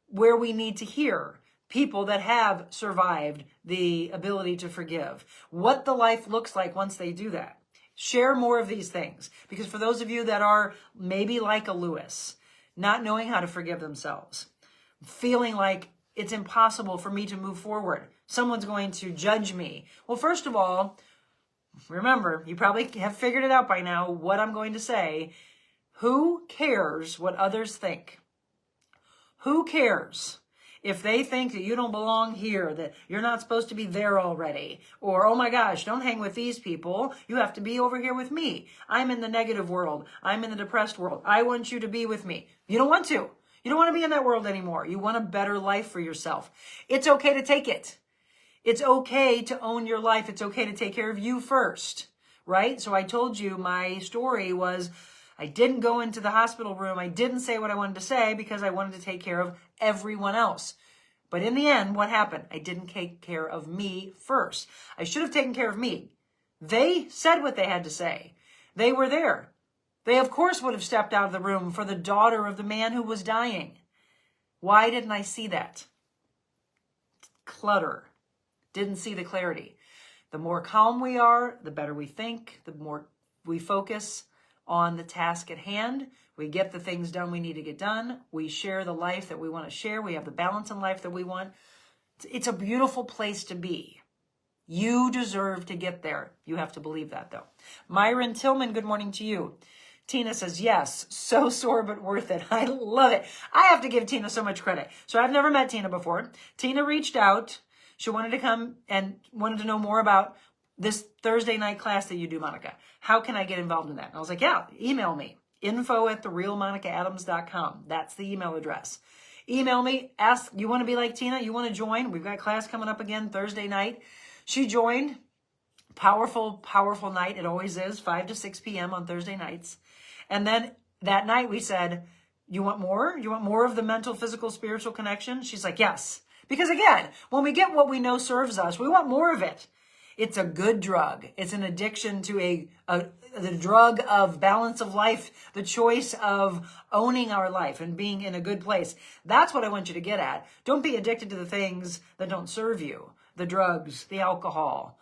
where we need to hear people that have survived the ability to forgive, what the life looks like once they do that. Share more of these things, because for those of you that are maybe like a Lewis, not knowing how to forgive themselves, feeling like it's impossible for me to move forward, someone's going to judge me. Well, first of all, remember, you probably have figured it out by now what I'm going to say. Who cares what others think? Who cares if they think that you don't belong here, that you're not supposed to be there already, or, oh my gosh, don't hang with these people. You have to be over here with me. I'm in the negative world. I'm in the depressed world. I want you to be with me. You don't want to. You don't want to be in that world anymore. You want a better life for yourself. It's okay to take it. It's okay to own your life. It's okay to take care of you first, right? So I told you my story was I didn't go into the hospital room. I didn't say what I wanted to say because I wanted to take care of everyone else. But in the end, what happened? I didn't take care of me first. I should have taken care of me. They said what they had to say. They were there. They, of course, would have stepped out of the room for the daughter of the man who was dying. Why didn't I see that? Clutter. Didn't see the clarity. The more calm we are, the better we think, the more we focus on the task at hand. We get the things done we need to get done. We share the life that we want to share. We have the balance in life that we want. It's a beautiful place to be. You deserve to get there. You have to believe that, though. Myron Tillman, good morning to you. Tina says, yes, so sore but worth it. I love it. I have to give Tina so much credit. So I've never met Tina before. Tina reached out. She wanted to come and wanted to know more about this Thursday night class that you do, Monica. How can I get involved in that? And I was like, yeah, email me. info@TheRealMonicaAdams.com. That's the email address. Email me. Ask, you want to be like Tina? You want to join? We've got class coming up again Thursday night. She joined. Powerful, powerful night. It always is, 5 to 6 p.m. on Thursday nights. And then that night we said, you want more? You want more of the mental, physical, spiritual connection? She's like, yes. Because again, when we get what we know serves us, we want more of it. It's a good drug. It's an addiction to the drug of balance of life, the choice of owning our life and being in a good place. That's what I want you to get at. Don't be addicted to the things that don't serve you. The drugs, the alcohol,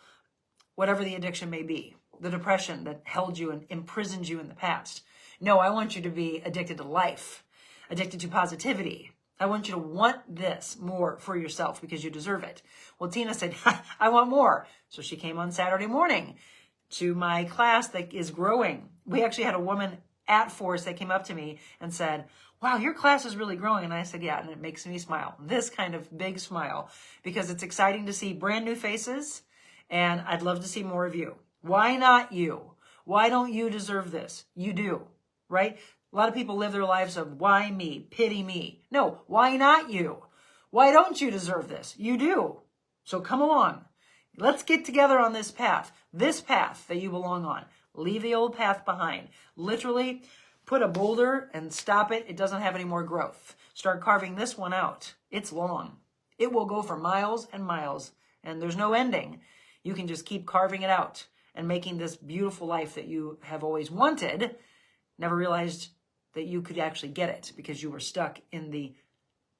whatever the addiction may be, the depression that held you and imprisoned you in the past. No, I want you to be addicted to life, addicted to positivity. I want you to want this more for yourself because you deserve it. Well, Tina said, I want more. So she came on Saturday morning to my class that is growing. We actually had a woman at Force that came up to me and said, wow, your class is really growing. And I said, yeah, and it makes me smile. This kind of big smile, because it's exciting to see brand new faces, and I'd love to see more of you. Why not you? Why don't you deserve this? You do, right? A lot of people live their lives of why me, pity me. No, why not you? Why don't you deserve this? You do. So come along. Let's get together on this path that you belong on. Leave the old path behind. Literally put a boulder and stop it. It doesn't have any more growth. Start carving this one out. It's long. It will go for miles and miles, and there's no ending. You can just keep carving it out and making this beautiful life that you have always wanted. Never realized that you could actually get it because you were stuck in the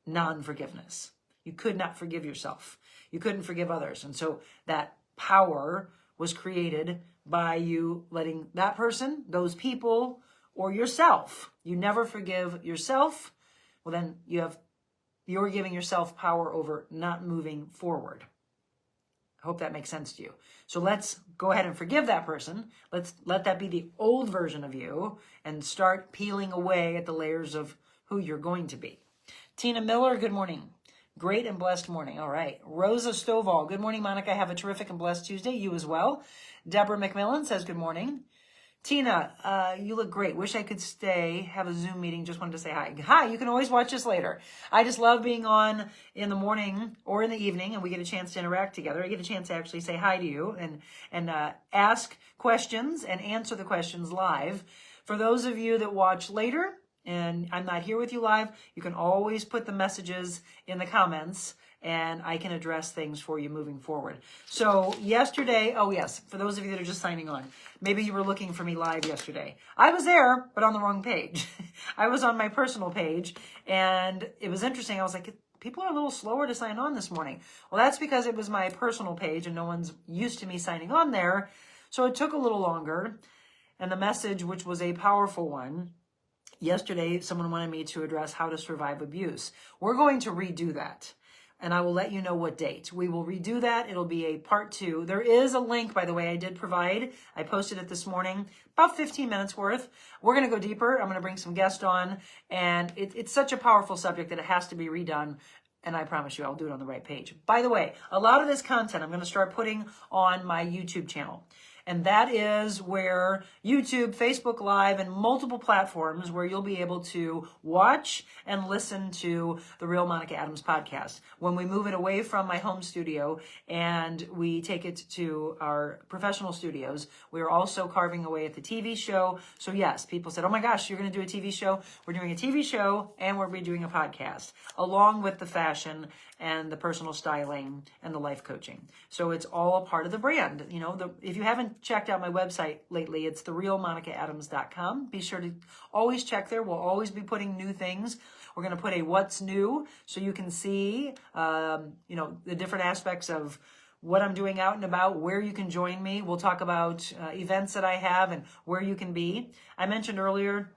non-forgiveness. You could not forgive yourself. You couldn't forgive others. And so that power was created by you letting that person, those people, or yourself. You never forgive yourself. Well, then you're giving yourself power over not moving forward. I hope that makes sense to you. So let's go ahead and forgive that person. Let's let that be the old version of you and start peeling away at the layers of who you're going to be. Tina Miller, good morning. Great and blessed morning. All right. Rosa Stovall, good morning, Monica. Have a terrific and blessed Tuesday. You as well. Deborah McMillan says good morning. Tina, you look great. Wish I could stay, have a Zoom meeting. Just wanted to say hi. Hi, you can always watch us later. I just love being on in the morning or in the evening, and we get a chance to interact together. I get a chance to actually say hi to you and ask questions and answer the questions live. For those of you that watch later, and I'm not here with you live, you can always put the messages in the comments, and I can address things for you moving forward. So yesterday, oh yes, for those of you that are just signing on, maybe you were looking for me live yesterday. I was there, but on the wrong page. I was on my personal page, and it was interesting. I was like, people are a little slower to sign on this morning. Well, that's because it was my personal page and no one's used to me signing on there. So it took a little longer. And the message, which was a powerful one, yesterday, someone wanted me to address how to survive abuse. We're going to redo that. And I will let you know what date. We will redo that. It'll be a part 2. There is a link, by the way, I did provide. I posted it this morning, about 15 minutes worth. We're going to go deeper. I'm going to bring some guests on. And it's such a powerful subject that it has to be redone. And I promise you, I'll do it on the right page. By the way, a lot of this content I'm going to start putting on my YouTube channel. And that is where YouTube, Facebook Live, and multiple platforms where you'll be able to watch and listen to the Real Monica Adams podcast. When we move it away from my home studio and we take it to our professional studios, we're also carving away at the TV show. So yes, people said, oh my gosh, you're going to do a TV show? We're doing a TV show and we're doing a podcast, along with the fashion and the personal styling and the life coaching. So it's all a part of the brand. You know, if you haven't checked out my website lately, it's TheRealMonicaAdams.com. Be sure to always check there. We'll always be putting new things. We're going to put a what's new so you can see, the different aspects of what I'm doing out and about, where you can join me. We'll talk about events that I have and where you can be. I mentioned earlier,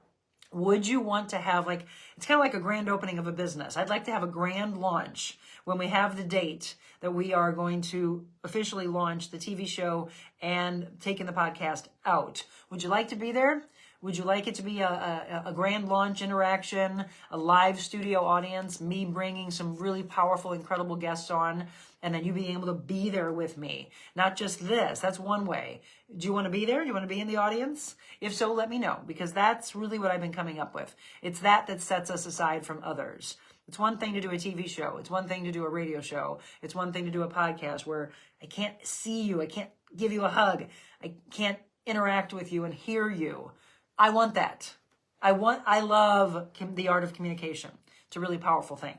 would you want to have it's kind of like a grand opening of a business. I'd like to have a grand launch when we have the date that we are going to officially launch the TV show and taking the podcast out. Would you like to be there? Would you like it to be a grand launch interaction, a live studio audience, me bringing some really powerful, incredible guests on, and then you being able to be there with me? Not just this. That's one way. Do you want to be there? Do you want to be in the audience? If so, let me know, because that's really what I've been coming up with. It's that sets us aside from others. It's one thing to do a TV show. It's one thing to do a radio show. It's one thing to do a podcast where I can't see you. I can't give you a hug. I can't interact with you and hear you. I want that. I love the art of communication. It's a really powerful thing.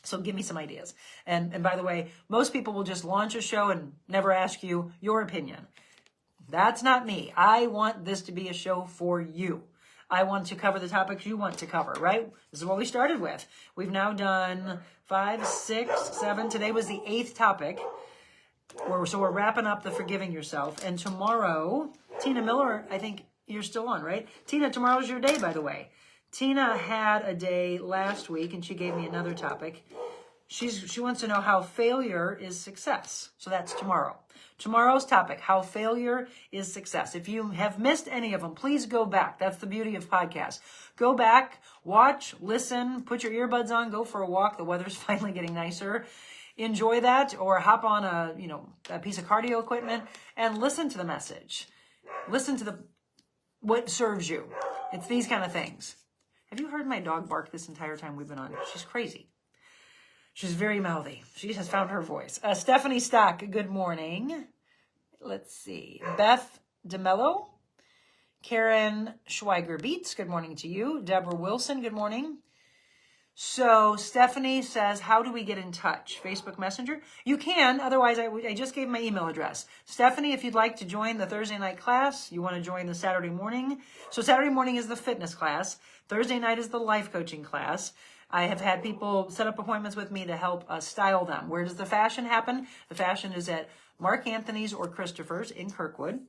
So give me some ideas. And by the way, most people will just launch a show and never ask you your opinion. That's not me. I want this to be a show for you. I want to cover the topics you want to cover, right? This is what we started with. We've now done 5, 6, 7. Today was the 8th topic. So we're wrapping up the forgiving yourself. And tomorrow, Tina Miller, I think you're still on, right? Tina, tomorrow's your day, by the way. Tina had a day last week, and she gave me another topic. She wants to know how failure is success. So that's tomorrow. Tomorrow's topic, how failure is success. If you have missed any of them, please go back. That's the beauty of podcasts. Go back, watch, listen, put your earbuds on, go for a walk. The weather's finally getting nicer. Enjoy that, or hop on a piece of cardio equipment and listen to the message. Listen to what serves you. It's these kind of things. Have you heard my dog bark this entire time we've been on? She's crazy. She's very mouthy. She has found her voice. Stephanie Stock, good morning. Let's see. Beth DeMello. Karen Schweiger Beats, good morning to you. Deborah Wilson, good morning. So Stephanie says, how do we get in touch? Facebook Messenger? You can. Otherwise, I just gave my email address. Stephanie, if you'd like to join the Thursday night class, you want to join the Saturday morning. So Saturday morning is the fitness class. Thursday night is the life coaching class. I have had people set up appointments with me to help style them. Where does the fashion happen? The fashion is at Mark Anthony's or Christopher's in Kirkwood.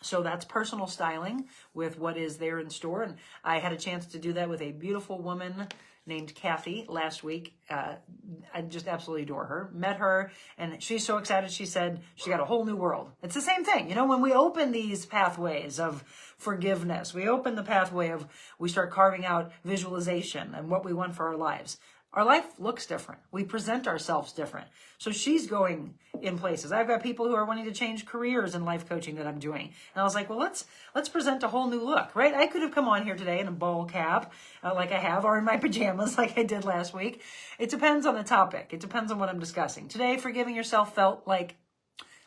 So that's personal styling with what is there in store. And I had a chance to do that with a beautiful woman named Kathy last week. I just absolutely adore her. Met her, and she's so excited. She said she got a whole new world. It's the same thing. When we open these pathways of forgiveness, we open the pathway of, we start carving out visualization and what we want for our lives. Our life looks different. We present ourselves different. So she's going in places. I've got people who are wanting to change careers in life coaching that I'm doing. And I was like, well, let's present a whole new look, right? I could have come on here today in a ball cap like I have, or in my pajamas like I did last week. It depends on the topic. It depends on what I'm discussing. Today, forgiving yourself felt like,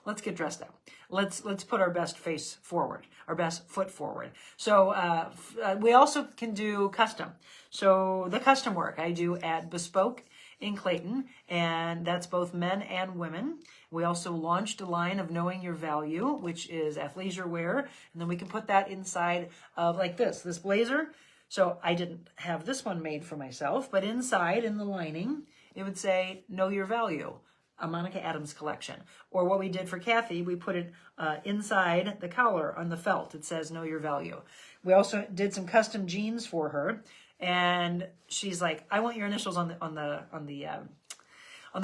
let's get dressed up. Let's put our best face forward, our best foot forward. So we also can do custom. So the custom work I do at Bespoke in Clayton, and that's both men and women. We also launched a line of Knowing Your Value, which is athleisure wear, and then we can put that inside of like this blazer. So I didn't have this one made for myself, but inside in the lining, it would say, know your value, a Monica Adams collection. Or what we did for Kathy, we put it inside the collar on the felt. It says, know your value. We also did some custom jeans for her. And she's like, I want your initials on the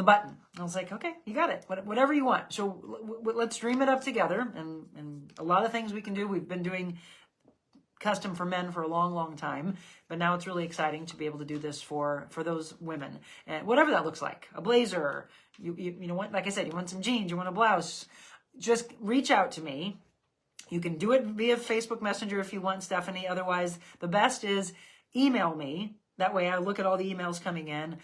button. I was like, okay, you got it. Whatever you want. So let's dream it up together. And a lot of things we can do. We've been doing custom for men for a long, long time, but now it's really exciting to be able to do this for those women, and whatever that looks like. A blazer, you know what? Like I said, you want some jeans, you want a blouse. Just reach out to me. You can do it via Facebook Messenger if you want, Stephanie. Otherwise, the best is email me. That way, I look at all the emails coming in.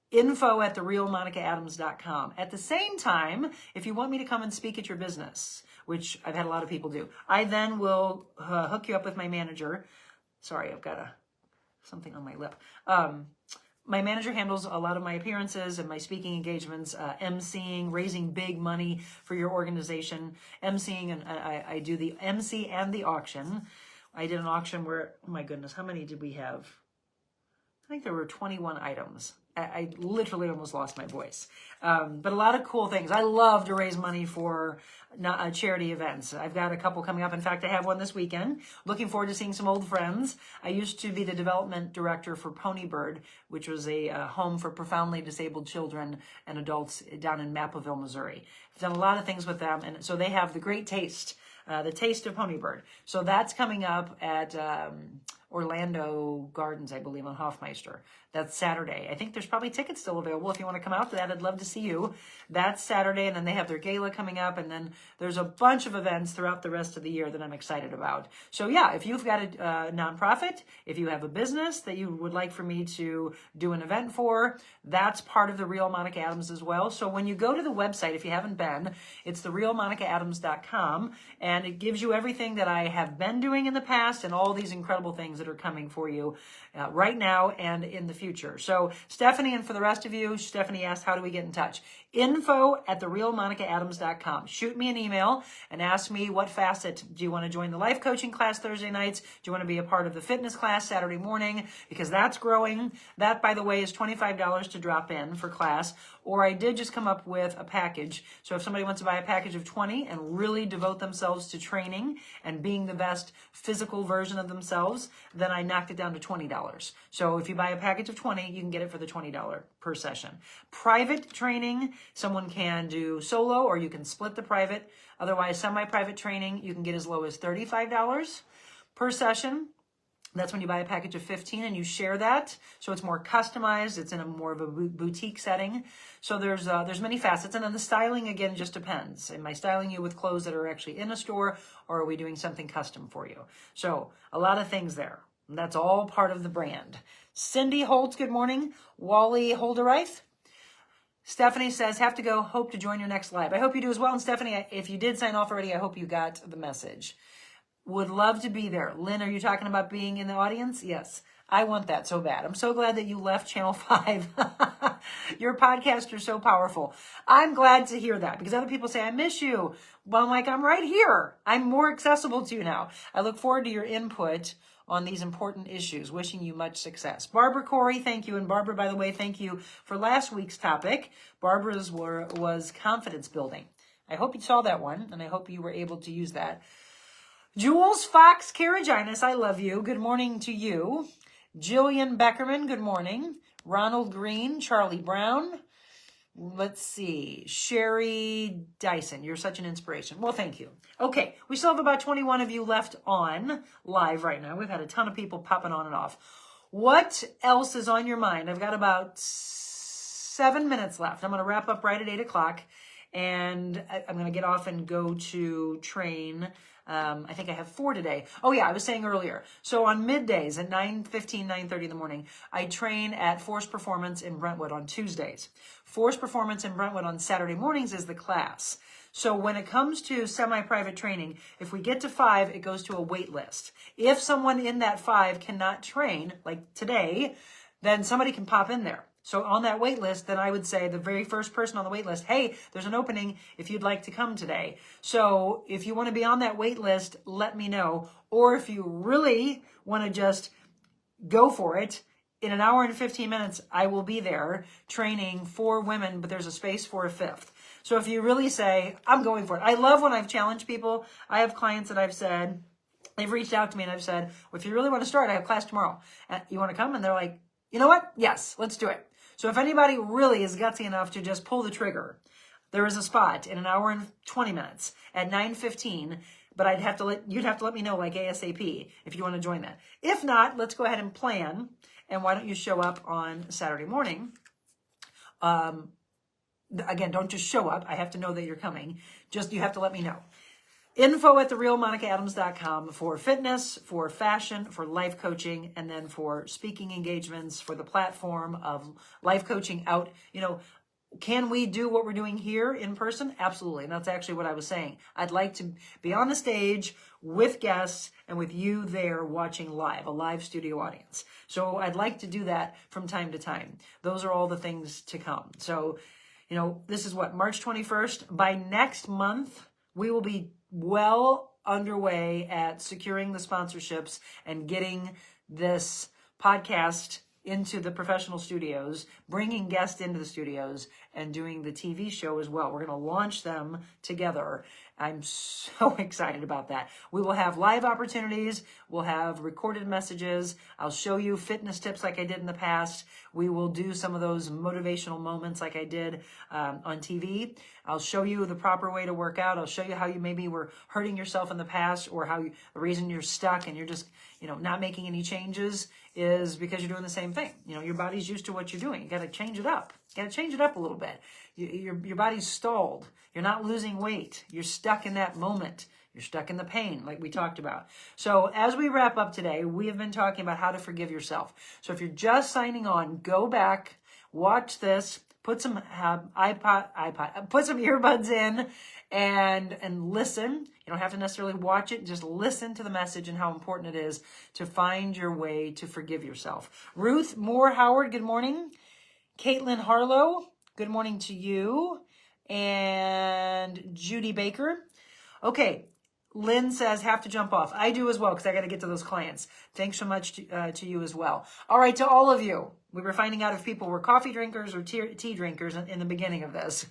info@TheRealMonicaAdams.com. At the same time, if you want me to come and speak at your business, which I've had a lot of people do, I then will hook you up with my manager. Sorry, I've got something on my lip. My manager handles a lot of my appearances and my speaking engagements, emceeing, raising big money for your organization, emceeing, and I do the MC and the auction. I did an auction where, oh my goodness, how many did we have? I think there were 21 items. I literally almost lost my voice. But a lot of cool things. I love to raise money for charity events. I've got a couple coming up. In fact, I have one this weekend. Looking forward to seeing some old friends. I used to be the development director for Ponybird, which was a home for profoundly disabled children and adults down in Mappaville, Missouri. I've done a lot of things with them. And so they have the Great Taste, the Taste of Ponybird. So that's coming up at Orlando Gardens, I believe, on Hofmeister. That's Saturday. I think there's probably tickets still available. If you want to come out to that, I'd love to see you. That's Saturday, and then they have their gala coming up, and then there's a bunch of events throughout the rest of the year that I'm excited about. So yeah, if you've got a nonprofit, if you have a business that you would like for me to do an event for, that's part of The Real Monica Adams as well. So when you go to the website, if you haven't been, it's TheRealMonicaAdams.com, and it gives you everything that I have been doing in the past and all these incredible things that are coming for you right now and in the future. So Stephanie, and for the rest of you, Stephanie asked, how do we get in touch? info@TheRealMonicaAdams.com. Shoot me an email and ask me what facet. Do you want to join the life coaching class Thursday nights? Do you want to be a part of the fitness class Saturday morning? Because that's growing. That, by the way, is $25 to drop in for class. Or I did just come up with a package. So if somebody wants to buy a package of 20 and really devote themselves to training and being the best physical version of themselves, then I knocked it down to $20. So if you buy a package of 20, you can get it for the $20 per session. Private training, someone can do solo or you can split the private. Otherwise, semi-private training, you can get as low as $35 per session. That's when you buy a package of 15 and you share that. So it's more customized. It's in a more of a boutique setting. So there's many facets. And then the styling, again, just depends. Am I styling you with clothes that are actually in a store, or are we doing something custom for you? So a lot of things there. And that's all part of the brand. Cindy Holtz, good morning. Wally Holderreith. Stephanie says, have to go. Hope to join your next live. I hope you do as well. And Stephanie, if you did sign off already, I hope you got the message. Would love to be there. Lynn, are you talking about being in the audience? Yes. I want that so bad. I'm so glad that you left Channel 5. Your podcasts are so powerful. I'm glad to hear that because other people say, I miss you. Well, I'm like, I'm right here. I'm more accessible to you now. I look forward to your input on these important issues. Wishing you much success. Barbara Corey, thank you. And Barbara, by the way, thank you for last week's topic. Barbara's was confidence building. I hope you saw that one, and I hope you were able to use that. Jules Fox Karaginis, I love you. Good morning to you. Jillian Beckerman, good morning. Ronald Green, Charlie Brown. Let's see. Sherry Dyson, you're such an inspiration. Well, thank you. Okay, we still have about 21 of you left on live right now. We've had a ton of people popping on and off. What else is on your mind? I've got about 7 minutes left. I'm going to wrap up right at 8 o'clock, and I'm going to get off and go to train. I think I have 4 today. Oh yeah, I was saying earlier. So on middays at 9:15, 9:30 in the morning, I train at Force Performance in Brentwood on Tuesdays. Force Performance in Brentwood on Saturday mornings is the class. So when it comes to semi-private training, if we get to 5, it goes to a wait list. If someone in that 5 cannot train, like today, then somebody can pop in there. So on that wait list, then I would say the very first person on the wait list, hey, there's an opening if you'd like to come today. So if you want to be on that wait list, let me know. Or if you really want to just go for it, in an hour and 15 minutes, I will be there training 4 women, but there's a space for a 5th. So if you really say, I'm going for it. I love when I've challenged people. I have clients that I've said, they've reached out to me and I've said, well, if you really want to start, I have class tomorrow. You want to come? And they're like, you know what? Yes, let's do it. So if anybody really is gutsy enough to just pull the trigger, there is a spot in an hour and 20 minutes at 9:15, but you'd have to let me know like ASAP if you want to join that. If not, let's go ahead and plan. And why don't you show up on Saturday morning? Again, don't just show up. I have to know that you're coming. Just, you have to let me know. info@TheRealMonicaAdams.com for fitness, for fashion, for life coaching, and then for speaking engagements, for the platform of life coaching out. Can we do what we're doing here in person? Absolutely. And that's actually what I was saying. I'd like to be on the stage with guests and with you there watching live, a live studio audience. So I'd like to do that from time to time. Those are all the things to come. So, this is what, March 21st. By next month, we will be well underway at securing the sponsorships and getting this podcast into the professional studios, bringing guests into the studios, and doing the TV show as well. We're going to launch them together. I'm so excited about that. We will have live opportunities. We'll have recorded messages. I'll show you fitness tips like I did in the past. We will do some of those motivational moments like I did on TV. I'll show you the proper way to work out. I'll show you how you maybe were hurting yourself in the past, or the reason you're stuck and you're just, not making any changes is because you're doing the same thing. Your body's used to what you're doing. You got to change it up. You got to change it up a little bit. Your body's stalled. You're not losing weight. You're stuck in that moment. You're stuck in the pain like we talked about. So as we wrap up today, we have been talking about how to forgive yourself. So if you're just signing on, go back, watch this, put some put some earbuds in and listen. You don't have to necessarily watch it. Just listen to the message and how important it is to find your way to forgive yourself. Ruth Moore Howard, good morning. Caitlin Harlow, good morning to you. And Judy Baker. Okay, Lynn says, have to jump off. I do as well, because I got to get to those clients. Thanks so much to you as well. All right, to all of you. We were finding out if people were coffee drinkers or tea drinkers in the beginning of this.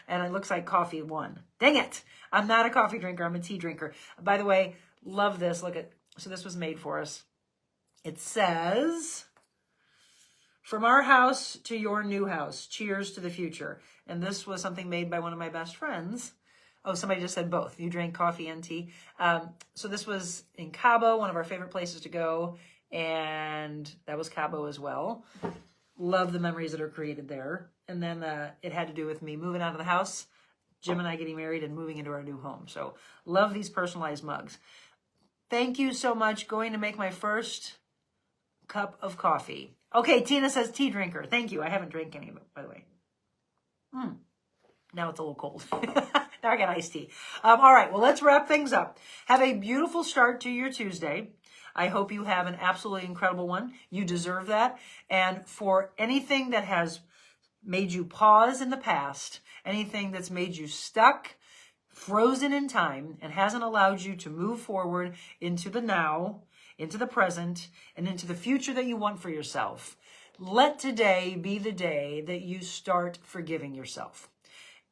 And it looks like coffee won. Dang it. I'm not a coffee drinker. I'm a tea drinker. By the way, love this. So this was made for us. It says, from our house to your new house, cheers to the future. And this was something made by one of my best friends. Oh, somebody just said both. You drank coffee and tea. So this was in Cabo, one of our favorite places to go. And that was Cabo as well. Love the memories that are created there. And then it had to do with me moving out of the house, Jim and I getting married and moving into our new home. So love these personalized mugs. Thank you so much. Going to make my first cup of coffee. Okay, Tina says tea drinker. Thank you. I haven't drank any, by the way. Now it's a little cold. Now I got iced tea. All right, well, let's wrap things up. Have a beautiful start to your Tuesday. I hope you have an absolutely incredible one. You deserve that. And for anything that has made you pause in the past, anything that's made you stuck, frozen in time, and hasn't allowed you to move forward into the now, into the present, and into the future that you want for yourself, let today be the day that you start forgiving yourself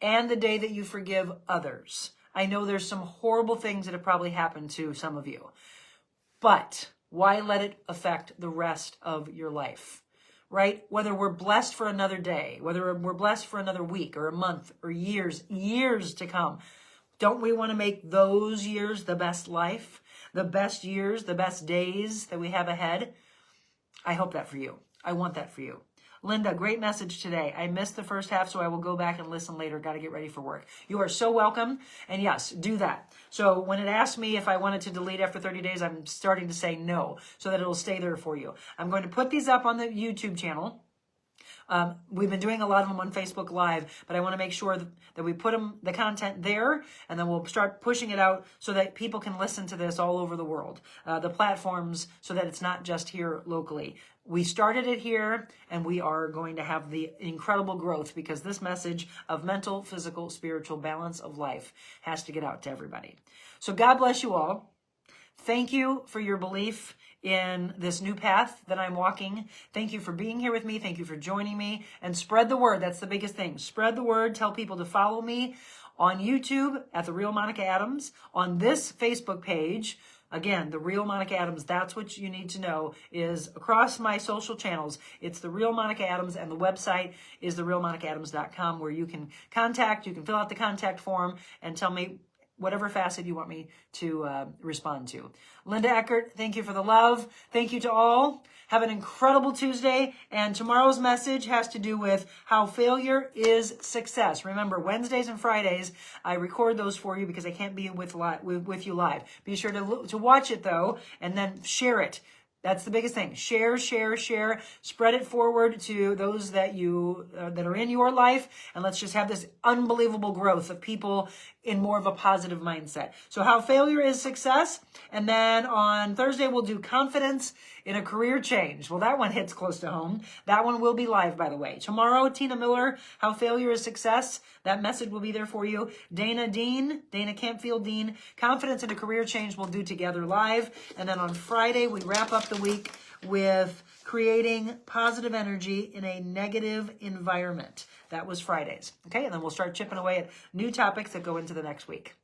and the day that you forgive others. I know there's some horrible things that have probably happened to some of you, but why let it affect the rest of your life, right? Whether we're blessed for another day, whether we're blessed for another week or a month or years to come, don't we want to make those years the best life, the best years, the best days that we have ahead? I hope that for you. I want that for you. Linda, great message today. I missed the first half, so I will go back and listen later. Got to get ready for work. You are so welcome. And yes, do that. So when it asked me if I wanted to delete after 30 days, I'm starting to say no, so that it'll stay there for you. I'm going to put these up on the YouTube channel. We've been doing a lot of them on Facebook Live, but I want to make sure that we put the content there, and then we'll start pushing it out so that people can listen to this all over the world. The platforms, so that it's not just here locally. We started it here, and we are going to have the incredible growth because this message of mental, physical, spiritual balance of life has to get out to everybody. So God bless you all. Thank you for your belief in this new path that I'm walking. Thank you for being here with me. Thank you for joining me, and spread the word. That's the biggest thing. Spread the word. Tell people to follow me on YouTube at The Real Monica Adams, on this Facebook page. Again, The Real Monica Adams, that's what you need to know, is across my social channels. It's The Real Monica Adams, and the website is TheRealMonicaAdams.com, where you can contact, you can fill out the contact form and tell me whatever facet you want me to respond to. Linda Eckert, thank you for the love. Thank you to all. Have an incredible Tuesday. And tomorrow's message has to do with how failure is success. Remember, Wednesdays and Fridays, I record those for you because I can't be with you live. Be sure to watch it, though, and then share it. That's the biggest thing. Share, share, share. Spread it forward to those that that are in your life, and let's just have this unbelievable growth of people in more of a positive mindset. So how failure is success, and then on Thursday we'll do confidence in a career change. Well, that one hits close to home. That one will be live, by the way. Tomorrow, Tina Miller, how failure is success. That message will be there for you. Dana Campfield Dean, confidence in a career change we'll do together live. And then on Friday, we wrap up the week with creating positive energy in a negative environment. That was Fridays. Okay, and then we'll start chipping away at new topics that go into the next week.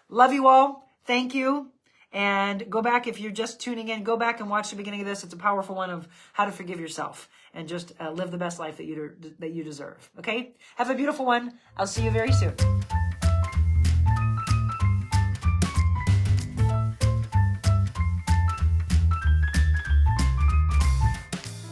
Love you all. Thank you. And go back, if you're just tuning in, go back and watch the beginning of this. It's a powerful one of how to forgive yourself and just live the best life that you deserve. Okay? Have a beautiful one. I'll see you very soon.